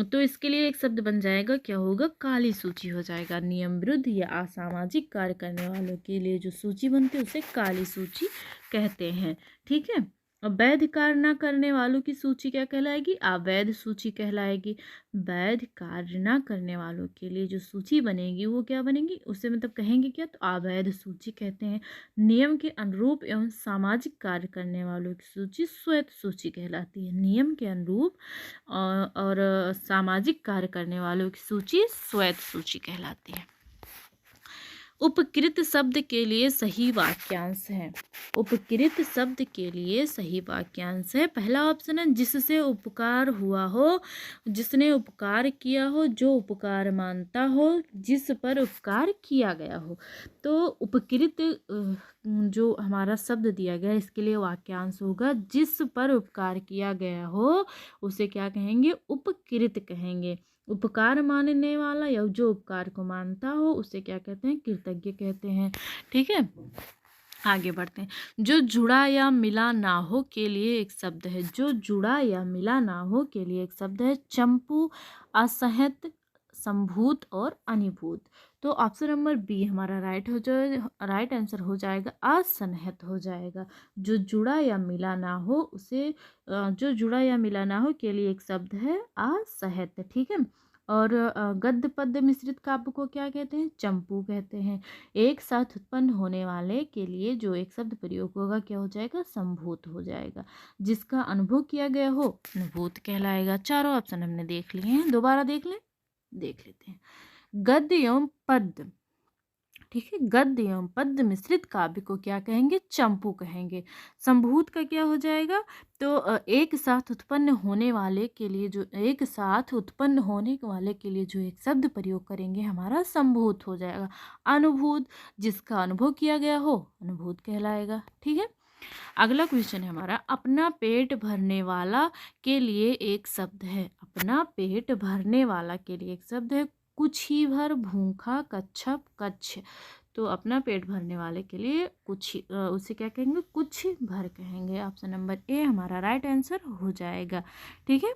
तो इसके लिए एक शब्द बन जाएगा, क्या होगा? काली सूची हो जाएगा। नियम विरुद्ध या असामाजिक कार्य करने वालों के लिए जो सूची बनती है उसे काली सूची कहते हैं। ठीक है, वैध कार्य न करने वालों की सूची क्या कहलाएगी? अवैध सूची कहलाएगी। वैध कार्य न करने वालों के लिए जो सूची बनेगी वो क्या बनेगी? उसे मतलब कहेंगे क्या? तो अवैध सूची कहते हैं। नियम के अनुरूप एवं सामाजिक कार्य करने वालों की सूची श्वेत सूची कहलाती है। नियम के अनुरूप और सामाजिक कार्य करने वालों की सूची श्वेत सूची कहलाती है। उपकृत शब्द के लिए सही वाक्यांश है। उपकृत शब्द के लिए सही वाक्यांश है। पहला ऑप्शन है जिससे उपकार हुआ हो, जिसने उपकार किया हो, जो उपकार मानता हो, जिस पर उपकार किया गया हो। तो उपकृत जो हमारा शब्द दिया गया है इसके लिए वाक्यांश होगा जिस पर उपकार किया गया हो उसे क्या कहेंगे? उपकृत कहेंगे। उपकार मानने वाला या जो उपकार को मानता हो उसे क्या कहते हैं? कृतज्ञ कहते हैं। ठीक है, आगे बढ़ते हैं। जो जुड़ा या मिला ना हो के लिए एक शब्द है। जो जुड़ा या मिला ना हो के लिए एक शब्द है चंपू, असहत, संभूत और अनिभूत। तो ऑप्शन नंबर बी हमारा राइट आंसर हो जाएगा, असन्निहित हो जाएगा। जो जुड़ा या मिला ना हो उसे जो जुड़ा या मिला ना हो के लिए एक शब्द है असहित। ठीक है, और गद्य पद्य मिश्रित काव्य को क्या कहते हैं? चंपू कहते हैं। एक साथ उत्पन्न होने वाले के लिए जो एक शब्द प्रयोग होगा क्या हो जाएगा? संभूत हो जाएगा। जिसका अनुभव किया गया हो अनुभूत कहलाएगा। चारों ऑप्शन हमने देख लिए हैं, दोबारा देख लेते हैं। गद्य एवं पद्य, ठीक है, गद्य एवं पद्य मिश्रित काव्य को क्या कहेंगे? चंपू कहेंगे। संभूत का क्या हो जाएगा? तो एक साथ उत्पन्न होने वाले के लिए जो एक साथ उत्पन्न होने वाले के लिए जो एक शब्द प्रयोग करेंगे हमारा संभूत हो जाएगा। अनुभूत, जिसका अनुभव किया गया हो अनुभूत कहलाएगा। ठीक है, अगला क्वेश्चन है हमारा, अपना पेट भरने वाला के लिए एक शब्द है। अपना पेट भरने वाला के लिए एक शब्द है, कुछ ही भर, भूखा, कच्छप, कच्छ। तो अपना पेट भरने वाले के लिए कुछ ही उसे क्या कहेंगे, कुछ भर कहेंगे। ऑप्शन नंबर ए हमारा राइट आंसर हो जाएगा। ठीक है।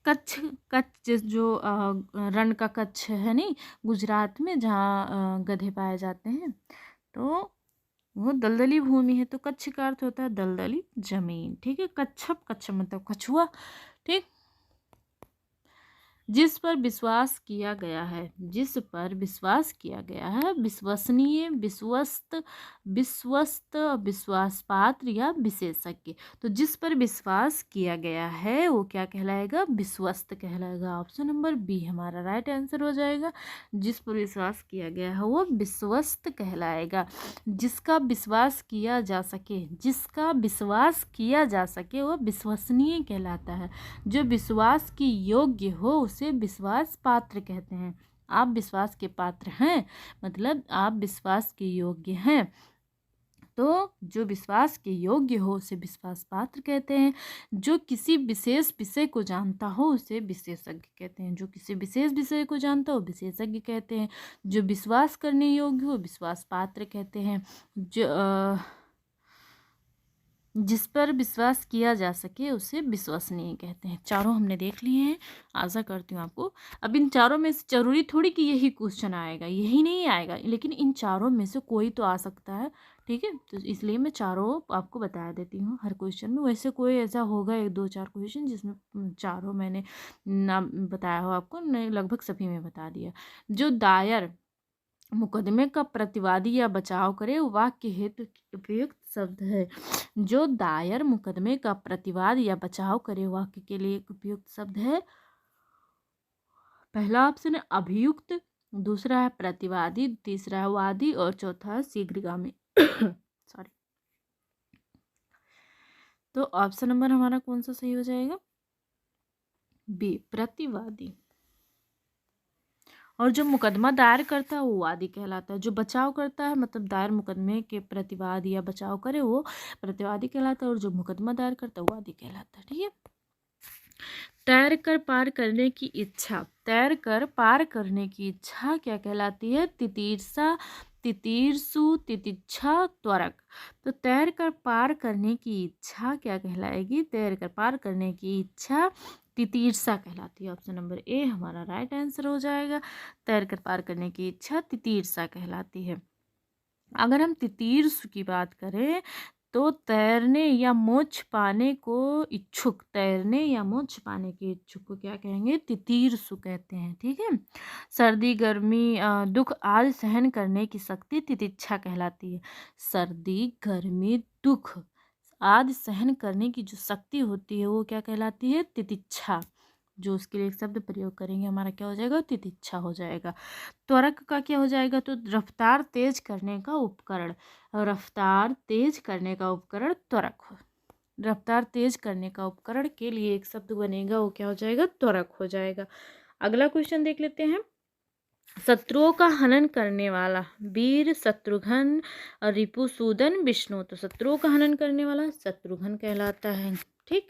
कच्छ, कच्छ जो रण का कच्छ है नहीं, गुजरात में, जहाँ गधे पाए जाते हैं, तो वो दलदली भूमि है। तो कच्छ का अर्थ होता है दलदली जमीन। ठीक है। कच्छप, कच्छ मतलब कछुआ। ठीक। जिस पर विश्वास किया गया है, जिस पर विश्वास किया गया है, विश्वसनीय, विश्वस्त, विश्वस्त, विश्वास पात्र या विशेषज्ञ। तो जिस पर विश्वास किया गया है वो क्या कहलाएगा, विश्वस्त कहलाएगा। ऑप्शन नंबर बी हमारा राइट आंसर हो जाएगा। जिस पर विश्वास किया गया है वो विश्वस्त कहलाएगा। जिसका विश्वास किया जा सके, जिसका विश्वास किया जा सके वो विश्वसनीय कहलाता है। जो विश्वास की योग्य हो उसे विश्वास पात्र कहते हैं। आप विश्वास के पात्र हैं, मतलब आप विश्वास के योग्य हैं। तो जो विश्वास के योग्य हो उसे विश्वास पात्र कहते हैं। जो किसी विशेष विषय को जानता हो उसे विशेषज्ञ कहते हैं। जो किसी विशेष विषय को जानता हो विशेषज्ञ कहते हैं। जो विश्वास करने योग्य हो विश्वास पात्र कहते हैं। जो जिस पर विश्वास किया जा सके उसे विश्वसनीय कहते हैं। चारों हमने देख लिए हैं। आशा करती हूँ आपको। अब इन चारों में से जरूरी थोड़ी कि यही क्वेश्चन आएगा, यही नहीं आएगा, लेकिन इन चारों में से कोई तो आ सकता है। ठीक है। तो इसलिए मैं चारों आपको बता देती हूँ हर क्वेश्चन में। वैसे कोई ऐसा होगा एक दो चार क्वेश्चन जिसमें चारों मैंने ना बताया हो आपको, नहीं लगभग सभी में बता दिया। जो दायर मुकदमे का प्रतिवादी या बचाव करे वाक्य हेतु उपयुक्त शब्द है। जो दायर मुकदमे का प्रतिवाद या बचाव करे वाक्य के लिए उपयुक्त शब्द है। पहला ऑप्शन है अभियुक्त, दूसरा है प्रतिवादी, तीसरा है वादी और चौथा है शीघ्रगामी। सॉरी। तो ऑप्शन नंबर हमारा कौन सा सही हो जाएगा, बी प्रतिवादी। और जो मुकदमा दायर करता है वो वादी कहलाता है। जो बचाव करता है मतलब दायर मुकदमे के प्रतिवाद या बचाव करे वो प्रतिवादी कहलाता है। और जो मुकदमा दायर करता है वो वादी कहलाता है। ठीक है। तैर कर पार करने की इच्छा, तैर कर पार करने की इच्छा क्या कहलाती है, तितीर्षा, तितीर्षु, तितिक्षा, त्वरक। तो तैर कर पार करने की इच्छा क्या कहलाएगी, तैर कर पार करने की इच्छा तितीर्षा कहलाती है। ऑप्शन नंबर ए हमारा राइट आंसर हो जाएगा। तैर कर पार करने की इच्छा तितीर्षा कहलाती है। अगर हम तितीर्षु की बात करें तो तैरने या मोक्ष पाने को इच्छुक, तैरने या मोक्ष पाने के इच्छुक को क्या कहेंगे, तितीर्षु कहते हैं। ठीक है। सर्दी, गर्मी, दुख आदि सहन करने की शक्ति तितिक्षा कहलाती है। सर्दी, गर्मी, दुख आदि सहन करने की जो शक्ति होती है वो क्या कहलाती है, तितिक्षा। जो उसके लिए एक शब्द प्रयोग करेंगे हमारा क्या हो जाएगा, तितिक्षा हो जाएगा। त्वरक का क्या हो जाएगा, तो रफ्तार तेज करने का उपकरण। रफ्तार तेज करने का उपकरण त्वरक हो। रफ्तार तेज करने का उपकरण के लिए एक शब्द बनेगा वो क्या हो जाएगा, त्वरक हो जाएगा। अगला क्वेश्चन देख लेते हैं। शत्रुओं का हनन करने वाला, वीर शत्रुघ्न और रिपुसूदन विष्णु। तो शत्रुओं का हनन करने वाला शत्रुघ्न कहलाता है। ठीक।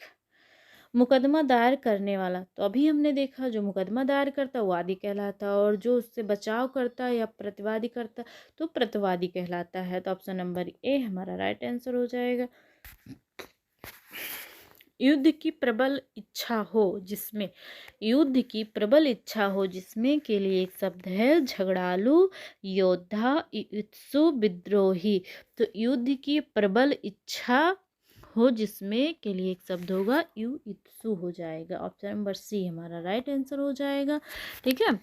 मुकदमा दायर करने वाला, तो अभी हमने देखा जो मुकदमा दायर करता वो वादी कहलाता, और जो उससे बचाव करता या प्रतिवादी करता तो प्रतिवादी कहलाता है। तो ऑप्शन नंबर ए हमारा राइट आंसर हो जाएगा। युद्ध की प्रबल इच्छा हो जिसमें, युद्ध की प्रबल इच्छा हो जिसमें के लिए एक शब्द है झगड़ालू, योद्धा, युत्सु, विद्रोही। तो युद्ध की प्रबल इच्छा हो जिसमें के लिए एक शब्द होगा युत्सु हो जाएगा। ऑप्शन नंबर सी हमारा राइट आंसर हो जाएगा। ठीक है।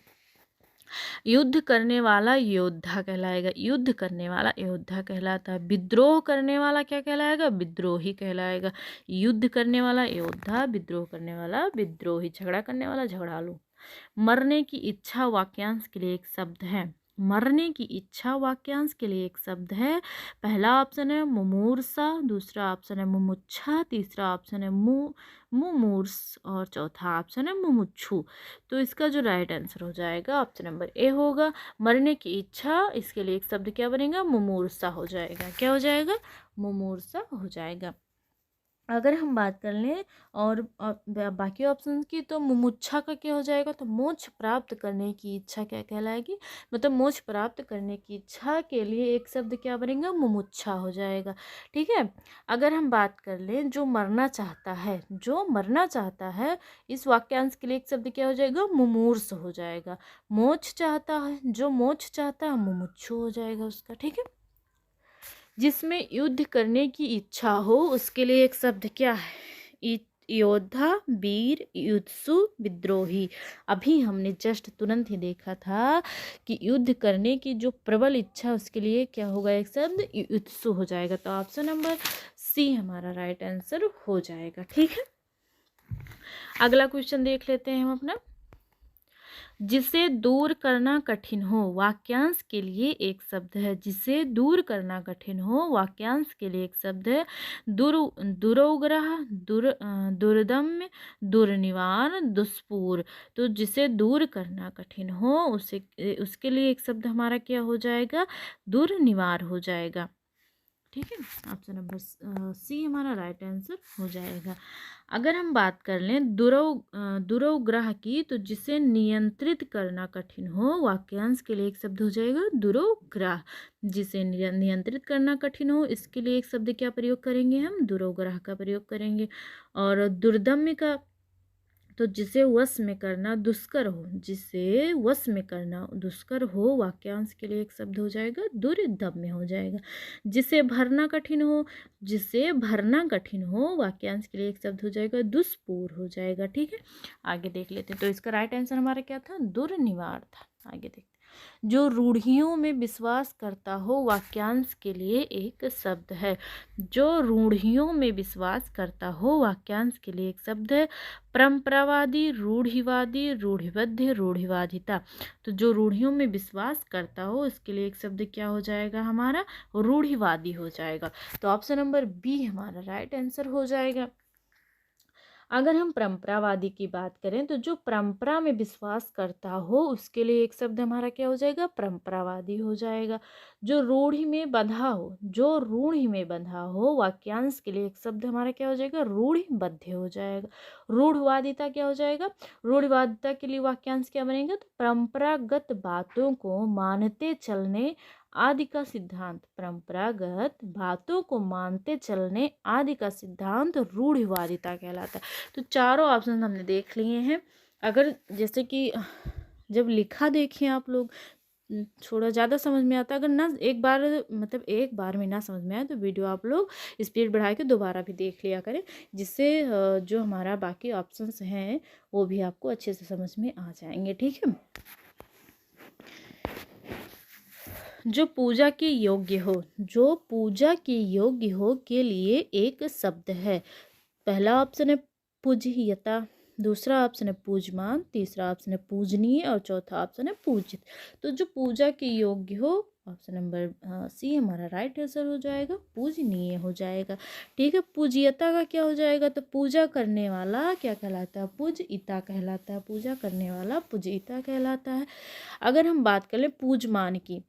युद्ध करने वाला योद्धा कहलाएगा, युद्ध करने वाला योद्धा कहलाता है। विद्रोह करने वाला क्या कहलाएगा, विद्रोही कहलाएगा। युद्ध करने वाला योद्धा, विद्रोह करने वाला विद्रोही, झगड़ा करने वाला झगड़ालू। मरने की इच्छा वाक्यांश के लिए एक शब्द है। मरने की इच्छा वाक्यांश के लिए एक शब्द है। पहला ऑप्शन है मुमूर्षा, दूसरा ऑप्शन है मुमुक्षा, तीसरा ऑप्शन है मुमूर्ष और चौथा ऑप्शन है मुमुक्षु। तो इसका जो राइट आंसर हो जाएगा ऑप्शन नंबर ए होगा। मरने की इच्छा, इसके लिए एक शब्द क्या बनेगा, मुमूर्षा हो जाएगा। क्या हो जाएगा, मुमूर्षा हो जाएगा। अगर हम बात कर लें और बाकी ऑप्शन की, तो मुमुक्षा का क्या हो जाएगा, तो मोक्ष प्राप्त करने की इच्छा क्या कहलाएगी, मतलब मोक्ष प्राप्त करने की इच्छा के लिए एक शब्द क्या बनेगा, मुमुक्षा हो जाएगा। ठीक है। अगर हम बात कर लें जो मरना चाहता है, जो मरना चाहता है, इस वाक्यांश के लिए एक शब्द क्या हो जाएगा, मुमूर्ष हो जाएगा। मोक्ष चाहता है, जो मोक्ष चाहता है मुमुक्षु हो जाएगा उसका। ठीक है। जिसमें युद्ध करने की इच्छा हो उसके लिए एक शब्द क्या है, योद्धा, वीर, युत्सु, विद्रोही। अभी हमने जस्ट तुरंत ही देखा था कि युद्ध करने की जो प्रबल इच्छा, उसके लिए क्या होगा, एक शब्द युत्सु हो जाएगा। तो ऑप्शन नंबर सी हमारा राइट आंसर हो जाएगा। ठीक है। अगला क्वेश्चन देख लेते हैं हम अपना। जिसे दूर करना कठिन हो, वाक्यांश के लिए एक शब्द है। जिसे दूर करना कठिन हो, वाक्यांश के लिए एक शब्द है। दुरोग्रह, दुर्दम्य, दुर्निवार, दुष्पूर। तो जिसे दूर करना कठिन हो उसे, उसके लिए एक शब्द हमारा क्या हो जाएगा, दुर्निवार हो जाएगा। ठीक है। ऑप्शन नंबर सी हमारा राइट आंसर हो जाएगा। अगर हम बात कर लें दुरोग्रह की, तो जिसे नियंत्रित करना कठिन हो, वाक्यांश के लिए एक शब्द हो जाएगा दुरोग्रह। जिसे नियंत्रित करना कठिन हो, इसके लिए एक शब्द क्या प्रयोग करेंगे, हम दुरोग्रह का प्रयोग करेंगे। और दुर्दम्य का, तो जिसे वश में करना दुष्कर हो, जिसे वश में करना दुष्कर हो, वाक्यांश के लिए एक शब्द हो जाएगा दुर्दम्य हो जाएगा। जिसे भरना कठिन हो, जिसे भरना कठिन हो, वाक्यांश के लिए एक शब्द हो जाएगा दुष्पूर हो जाएगा। ठीक है। आगे देख लेते हैं। तो इसका राइट आंसर हमारा क्या था, दुर्निवार था। आगे देखते हैं। जो रूढ़ियों में विश्वास करता हो, वाक्यांश के लिए एक शब्द है। जो रूढ़ियों में विश्वास करता हो, वाक्यांश के लिए एक शब्द है परंपरावादी, रूढ़िवादी, रूढ़िबद्ध, रूढ़िवादिता। तो जो रूढ़ियों में विश्वास करता हो, इसके लिए एक शब्द क्या हो जाएगा, हमारा रूढ़िवादी हो जाएगा। तो ऑप्शन नंबर बी हमारा राइट आंसर हो जाएगा। अगर हम परंपरावादी की बात करें, तो जो परंपरा में विश्वास करता हो उसके लिए एक शब्द हमारा क्या हो जाएगा, परंपरावादी हो जाएगा। जो रूढ़ि में बंधा हो, जो रूढ़ि में बंधा हो, वाक्यांश के लिए एक शब्द हमारा क्या हो जाएगा, रूढ़िबद्ध हो जाएगा। रूढ़वादिता क्या हो जाएगा, रूढ़वादिता के लिए वाक्यांश क्या बनेगा, तो परंपरागत बातों को मानते चलने आदि का सिद्धांत। परंपरागत बातों को मानते चलने आदि का सिद्धांत रूढ़िवादिता कहलाता है। तो चारों ऑप्शन हमने देख लिए हैं। अगर जैसे कि जब लिखा देखें आप लोग, थोड़ा ज़्यादा समझ में आता है। अगर ना एक बार, मतलब एक बार में ना समझ में आए, तो वीडियो आप लोग स्पीड बढ़ा के दोबारा भी देख लिया करें, जिससे जो हमारा बाकी ऑप्शंस हैं वो भी आपको अच्छे से समझ में आ जाएंगे। ठीक है। जो पूजा के योग्य हो, जो पूजा के योग्य हो के लिए एक शब्द है। पहला ऑप्शन है पूज्यता, दूसरा ऑप्शन है पूजमान, तीसरा ऑप्शन है पूजनीय और चौथा ऑप्शन है पूजित। तो जो पूजा के योग्य हो, ऑप्शन नंबर सी हमारा राइट आंसर हो जाएगा, पूजनीय हो जाएगा। ठीक है। पूज्यता का क्या हो जाएगा, तो पूजा करने वाला क्या कहलाता है, पूजयिता कहलाता है। पूजा करने वाला पूजयिता कहलाता है। अगर हम बात करें पूजमान की,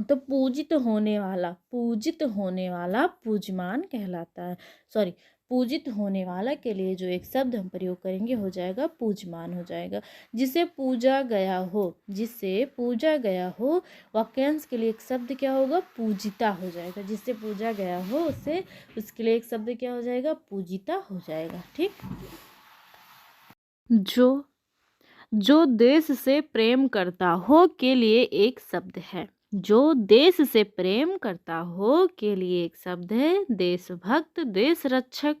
तो पूजित होने वाला, पूजित होने वाला पूजमान कहलाता है। सॉरी, पूजित होने वाला के लिए जो एक शब्द हम प्रयोग करेंगे हो जाएगा पूजमान हो जाएगा। जिसे पूजा गया हो, जिसे पूजा गया हो, वाक्यांश के लिए एक शब्द क्या होगा, पूजिता हो जाएगा। जिसे पूजा गया हो उसे, उसके लिए एक शब्द क्या हो जाएगा, पूजिता हो जाएगा। ठीक। जो देश से प्रेम करता हो के लिए एक शब्द है। जो देश से प्रेम करता हो के लिए एक शब्द है देशभक्त, देश रक्षक,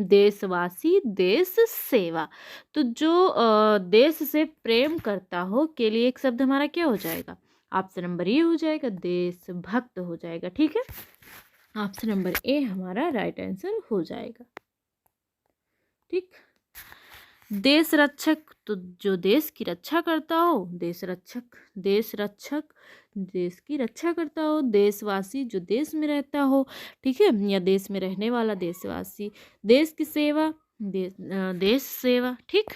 देशवासी, देश सेवा। तो जो देश से प्रेम करता हो के लिए एक शब्द हमारा क्या हो जाएगा, ऑप्शन नंबर ए हो जाएगा, देशभक्त हो जाएगा। ठीक है। ऑप्शन नंबर ए हमारा राइट आंसर हो जाएगा। ठीक। देश रक्षक, तो जो देश की रक्षा करता हो, देश रक्षक, देश रक्षक देश की रक्षा करता हो। देशवासी, जो देश में रहता हो, ठीक है, या देश में रहने वाला देशवासी। देश की सेवा, देश सेवा। ठीक।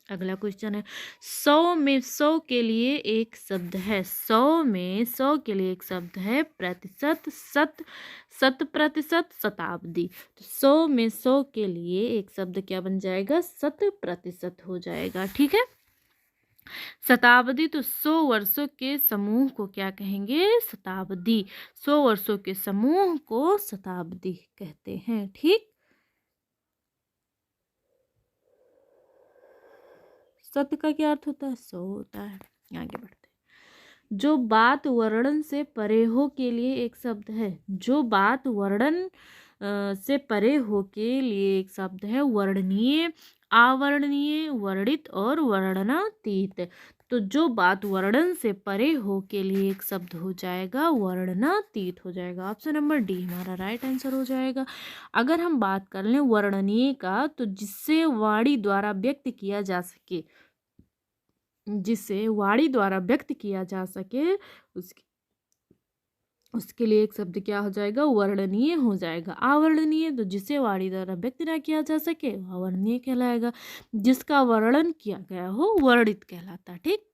अगला क्वेश्चन है, 100 में 100 के लिए एक शब्द है। 100 में 100 के लिए एक शब्द है प्रतिशत, शत, शत प्रतिशत, शताब्दी। तो 100 में 100 के लिए एक शब्द क्या बन जाएगा? शत प्रतिशत हो जाएगा। ठीक है। शताब्दी, तो 100 वर्षों के समूह को क्या कहेंगे? शताब्दी। 100 वर्षों के समूह को शताब्दी कहते हैं। ठीक। शत का क्या अर्थ होता है? 100 होता है। आगे बढ़ते हैं। जो बात वर्णन से परे हो के लिए एक शब्द है। जो बात वर्णन से परे हो के लिए एक शब्द है। वर्णनीय, अवर्णनीय, वर्णित और वर्णनातीत। तो जो बात वर्णन से परे हो के लिए एक शब्द हो जाएगा वर्णनातीत हो जाएगा। ऑप्शन नंबर डी हमारा राइट आंसर हो जाएगा। अगर हम बात कर लें वर्णनीय का, तो जिससे वाणी द्वारा व्यक्त किया जा सके, जिसे वाणी द्वारा व्यक्त किया जा सके, उसके लिए एक शब्द क्या हो जाएगा? वर्णनीय हो जाएगा। अवर्णनीय, तो जिसे वाणी द्वारा व्यक्त ना किया जा सके अवर्णनीय कहलाएगा। जिसका वर्णन किया गया हो वर्णित कहलाता। ठीक।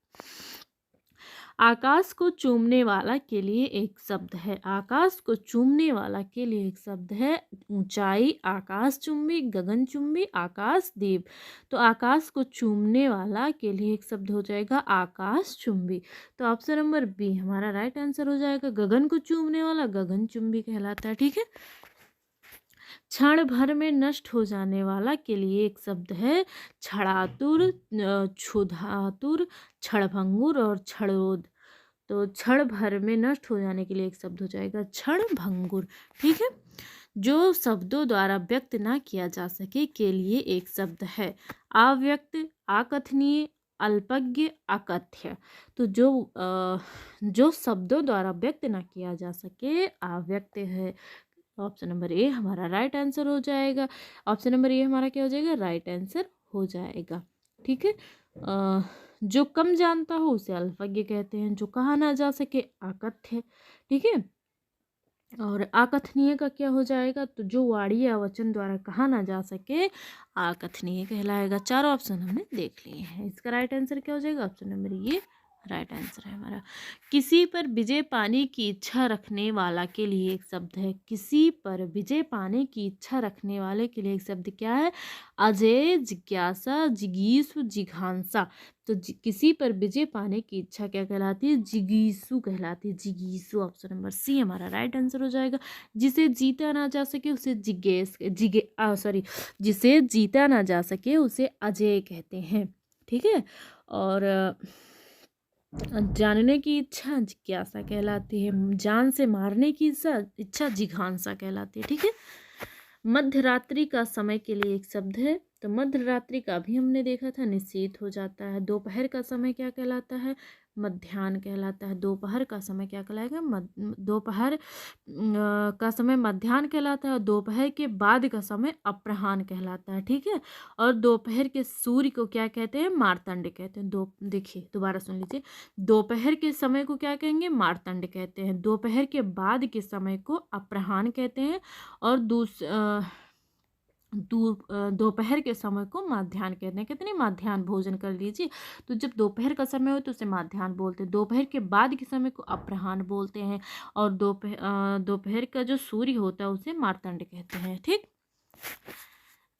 आकाश को चूमने वाला के लिए एक शब्द है। आकाश को चूमने वाला के लिए एक शब्द है ऊंचाई, आकाश चुंबी, गगन चुंबी, आकाश दीप। तो आकाश को चूमने वाला के लिए एक शब्द हो जाएगा आकाश चुंबी। तो ऑप्शन नंबर बी हमारा राइट आंसर हो जाएगा। गगन को चूमने वाला गगन चुंबी कहलाता है। ठीक है। क्षण भर में नष्ट हो जाने वाला के लिए एक शब्द है क्षणातुर, क्षुधातुर, क्षणभंगुर और क्षणोद। तो क्षण भर में नष्ट हो जाने के लिए एक शब्द हो जाएगा क्षणभंगुर। ठीक है। जो शब्दों द्वारा व्यक्त ना किया जा सके के लिए एक शब्द है अव्यक्त, अकथनीय, अल्पज्ञ, अकथ्य। तो जो शब्दों द्वारा व्यक्त ना किया जा सके अव्यक्त है। ऑप्शन नंबर ए हमारा राइट आंसर हो जाएगा। ऑप्शन नंबर ए हमारा क्या हो जाएगा? राइट आंसर हो जाएगा। ठीक है। जो कम जानता हो उसे अल्पज्ञ कहते हैं। जो कहा ना जा सके अकथ्य। ठीक है। और अकथनीय का क्या हो जाएगा? तो जो वाणी या वचन द्वारा कहा ना जा सके अकथनीय कहलाएगा। चारों ऑप्शन हमने देख लिए हैं। इसका राइट आंसर क्या हो जाएगा? ऑप्शन नंबर ये राइट आंसर है हमारा। किसी पर विजय पाने की इच्छा रखने वाला के लिए एक शब्द है। किसी पर विजय पाने की इच्छा रखने वाले के लिए एक शब्द क्या है? अजय, जिज्ञासा, जिगीषु, जिघांसा। तो किसी पर विजय पाने की इच्छा क्या कहलाती है? जिगीषु कहलाती है। जिगीषु। ऑप्शन नंबर सी हमारा राइट आंसर हो जाएगा। जिसे जीता ना जा सके उसे जिसे जीता ना जा सके उसे अजय कहते हैं। ठीक है। और जानने की इच्छा जिज्ञासा कहलाती है। जान से मारने की इच्छा जिघांसा कहलाती है। ठीक है। मध्य रात्रि का समय के लिए एक शब्द है। तो मध्य रात्रि का भी हमने देखा था निश्चित हो जाता है। दोपहर का समय क्या कहलाता है? मध्याह्न कहलाता है। दोपहर का समय क्या कहलाएगा? दोपहर का समय मध्याह्न कहलाता है। दोपहर के बाद का समय अपराह्न कहलाता है। ठीक है। और दोपहर के सूर्य को क्या कहते हैं? मार्तंड कहते हैं। देखिए दोबारा सुन लीजिए। दोपहर के समय को क्या कहेंगे? मार्तंड कहते हैं। दोपहर के बाद के समय को अपराह्न कहते हैं। और दोपहर के समय को मध्याह्न कहते हैं। कितने मध्याह्न भोजन कर लीजिए। तो जब दोपहर का समय हो तो उसे मध्याह्न बोलते हैं। दोपहर के बाद के समय को अपराह्न बोलते हैं। और दोपहर का जो सूर्य होता है उसे मार्तंड कहते हैं। ठीक।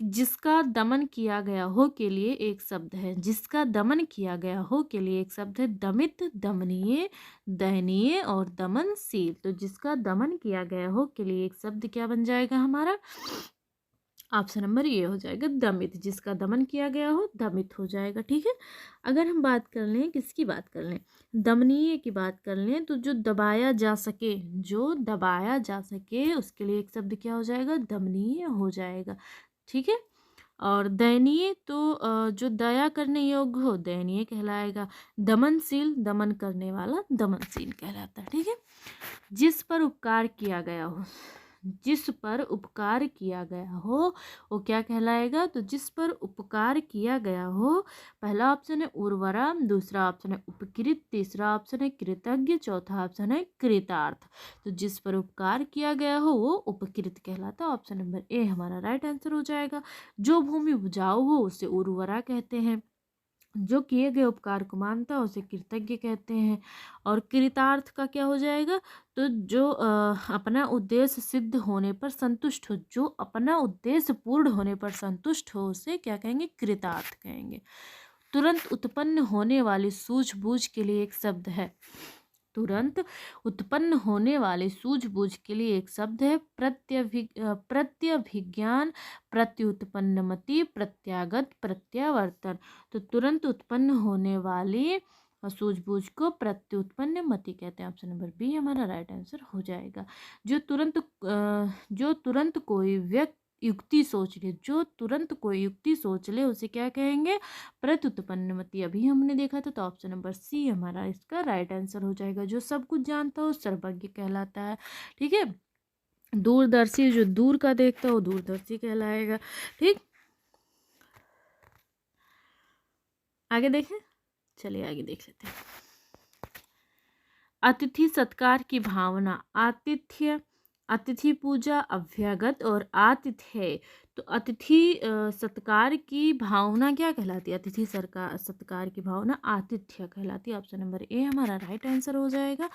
जिसका दमन किया गया हो के लिए एक शब्द है। जिसका दमन किया गया हो के लिए एक शब्द है दमित, दमनीय, दयनीय और दमनशील। तो जिसका दमन किया गया हो के लिए एक शब्द क्या बन जाएगा हमारा? ऑप्शन नंबर ये हो जाएगा दमित। जिसका दमन किया गया हो दमित हो जाएगा। ठीक है। अगर हम बात कर लें किसकी बात कर लें? दमनीय की बात कर लें तो जो दबाया जा सके, जो दबाया जा सके उसके लिए एक शब्द क्या हो जाएगा? दमनीय हो जाएगा। ठीक है। और दयनीय तो जो दया करने योग्य हो दयनीय कहलाएगा। दमनशील, दमन करने वाला दमनशील कहलाता है। ठीक है। जिस पर उपकार किया गया हो, जिस पर उपकार किया गया हो वो क्या कहलाएगा? तो जिस पर उपकार किया गया हो, पहला ऑप्शन है उर्वरा, दूसरा ऑप्शन है उपकृत, तीसरा ऑप्शन है कृतज्ञ, चौथा ऑप्शन है कृतार्थ। तो जिस पर उपकार किया गया हो वो उपकृत कहलाता है। ऑप्शन नंबर ए हमारा राइट आंसर हो जाएगा। जो भूमि उपजाऊ हो उसे उर्वरा कहते हैं। जो किए गए उपकार को मानता है उसे कृतज्ञ कहते हैं। और कृतार्थ का क्या हो जाएगा, तो जो अपना उद्देश्य सिद्ध होने पर संतुष्ट हो, जो अपना उद्देश्य पूर्ण होने पर संतुष्ट हो उसे क्या कहेंगे, कृतार्थ कहेंगे। तुरंत उत्पन्न होने वाली सूझबूझ के लिए एक शब्द है, तुरंत उत्पन्न होने वाले सूझबूझ के लिए एक शब्द है प्रत्यभिज्ञान, प्रत्युत्पन्नमति, प्रत्यागत, प्रत्यावर्तन। तो तुरंत उत्पन्न होने वाली सूझबूझ को प्रत्युत्पन्न मति कहते हैं। ऑप्शन नंबर बी हमारा राइट आंसर हो जाएगा। जो तुरंत कोई व्यक्ति युक्ति सोच ले, जो तुरंत कोई युक्ति सोच ले उसे क्या कहेंगे, प्रत्युत्पन्नमति। अभी हमने देखा था, तो ऑप्शन नंबर सी हमारा इसका राइट आंसर हो जाएगा। जो सब कुछ जानता हो सर्वज्ञ कहलाता है। ठीक है, दूरदर्शी, जो दूर का देखता हो दूरदर्शी कहलाएगा। ठीक, आगे देखें, चलिए आगे देख लेते हैं। अतिथि सत्कार की भावना, आतिथ्य, अतिथि पूजा, अभ्यागत और आतिथ्य। तो अतिथि सत्कार की भावना क्या कहलाती है, अतिथि सत्कार की भावना आतिथ्य कहलाती है। ऑप्शन नंबर ए हमारा राइट आंसर हो जाएगा।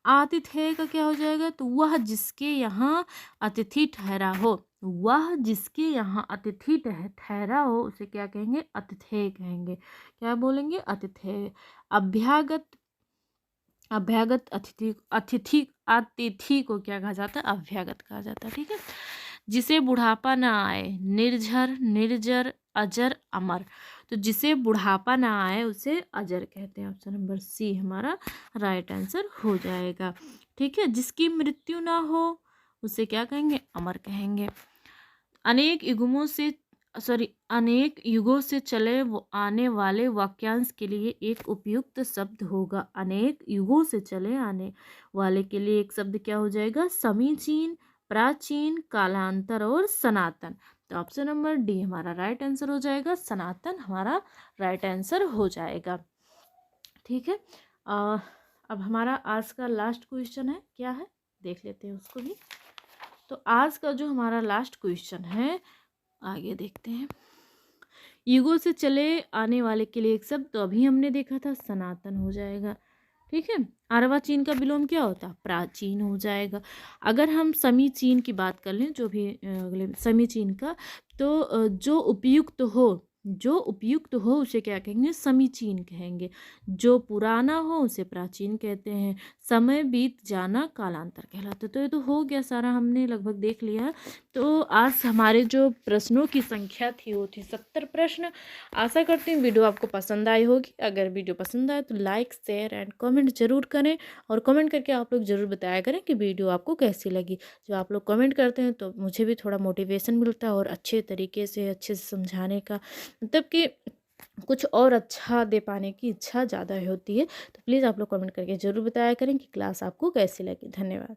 आतिथ्य का क्या हो जाएगा, तो वह जिसके यहाँ अतिथि ठहरा हो, वह जिसके यहाँ अतिथि ठहरा हो उसे क्या कहेंगे, अतिथेय कहेंगे। क्या बोलेंगे, अतिथेय। अभ्यागत, अभ्यागत अतिथि, अतिथि को क्या कहा जाता है, अभ्यागत कहा जाता है। ठीक है, जिसे बुढ़ापा ना आए, निर्झर, निर्जर, अजर, अमर। तो जिसे बुढ़ापा ना आए उसे अजर कहते हैं। ऑप्शन नंबर सी हमारा राइट आंसर हो जाएगा। ठीक है, जिसकी मृत्यु ना हो उसे क्या कहेंगे, अमर कहेंगे। अनेक युगों से चले वो आने वाले वाक्यांश के लिए एक उपयुक्त शब्द होगा। अनेक युगों से चले आने वाले के लिए एक शब्द क्या हो जाएगा, समीचीन, प्राचीन, कालांतर और सनातन। तो ऑप्शन नंबर डी हमारा राइट आंसर हो जाएगा, सनातन हमारा राइट आंसर हो जाएगा। ठीक है, अब हमारा आज का लास्ट क्वेश्चन है, क्या है देख लेते हैं उसको भी। तो आज का जो हमारा लास्ट क्वेश्चन है, आगे देखते हैं। युगों से चले आने वाले के लिए एक शब्द, तो अभी हमने देखा था सनातन हो जाएगा। ठीक है, अर्वाचीन का विलोम क्या होता है, प्राचीन हो जाएगा। अगर हम समीचीन की बात कर लें, जो भी अगले समीचीन का, तो जो उपयुक्त हो, जो उपयुक्त हो उसे क्या कहेंगे, समीचीन कहेंगे। जो पुराना हो उसे प्राचीन कहते हैं। समय बीत जाना कालांतर कहलाता है। तो ये तो हो गया सारा, हमने लगभग देख लिया। तो आज हमारे जो प्रश्नों की संख्या थी वो थी 70 प्रश्न। आशा करती हूँ वीडियो आपको पसंद आई होगी। अगर वीडियो पसंद आए तो लाइक, शेयर एंड कमेंट जरूर करें, और कमेंट करके आप लोग ज़रूर बताया करें कि वीडियो आपको कैसी लगी। जो आप लोग कमेंट करते हैं तो मुझे भी थोड़ा मोटिवेशन मिलता है, और अच्छे तरीके से अच्छे से समझाने का, मतलब कि कुछ और अच्छा दे पाने की इच्छा ज़्यादा होती है। तो प्लीज़ आप लोग कमेंट करके ज़रूर बताया करें कि क्लास आपको कैसी लगी। धन्यवाद।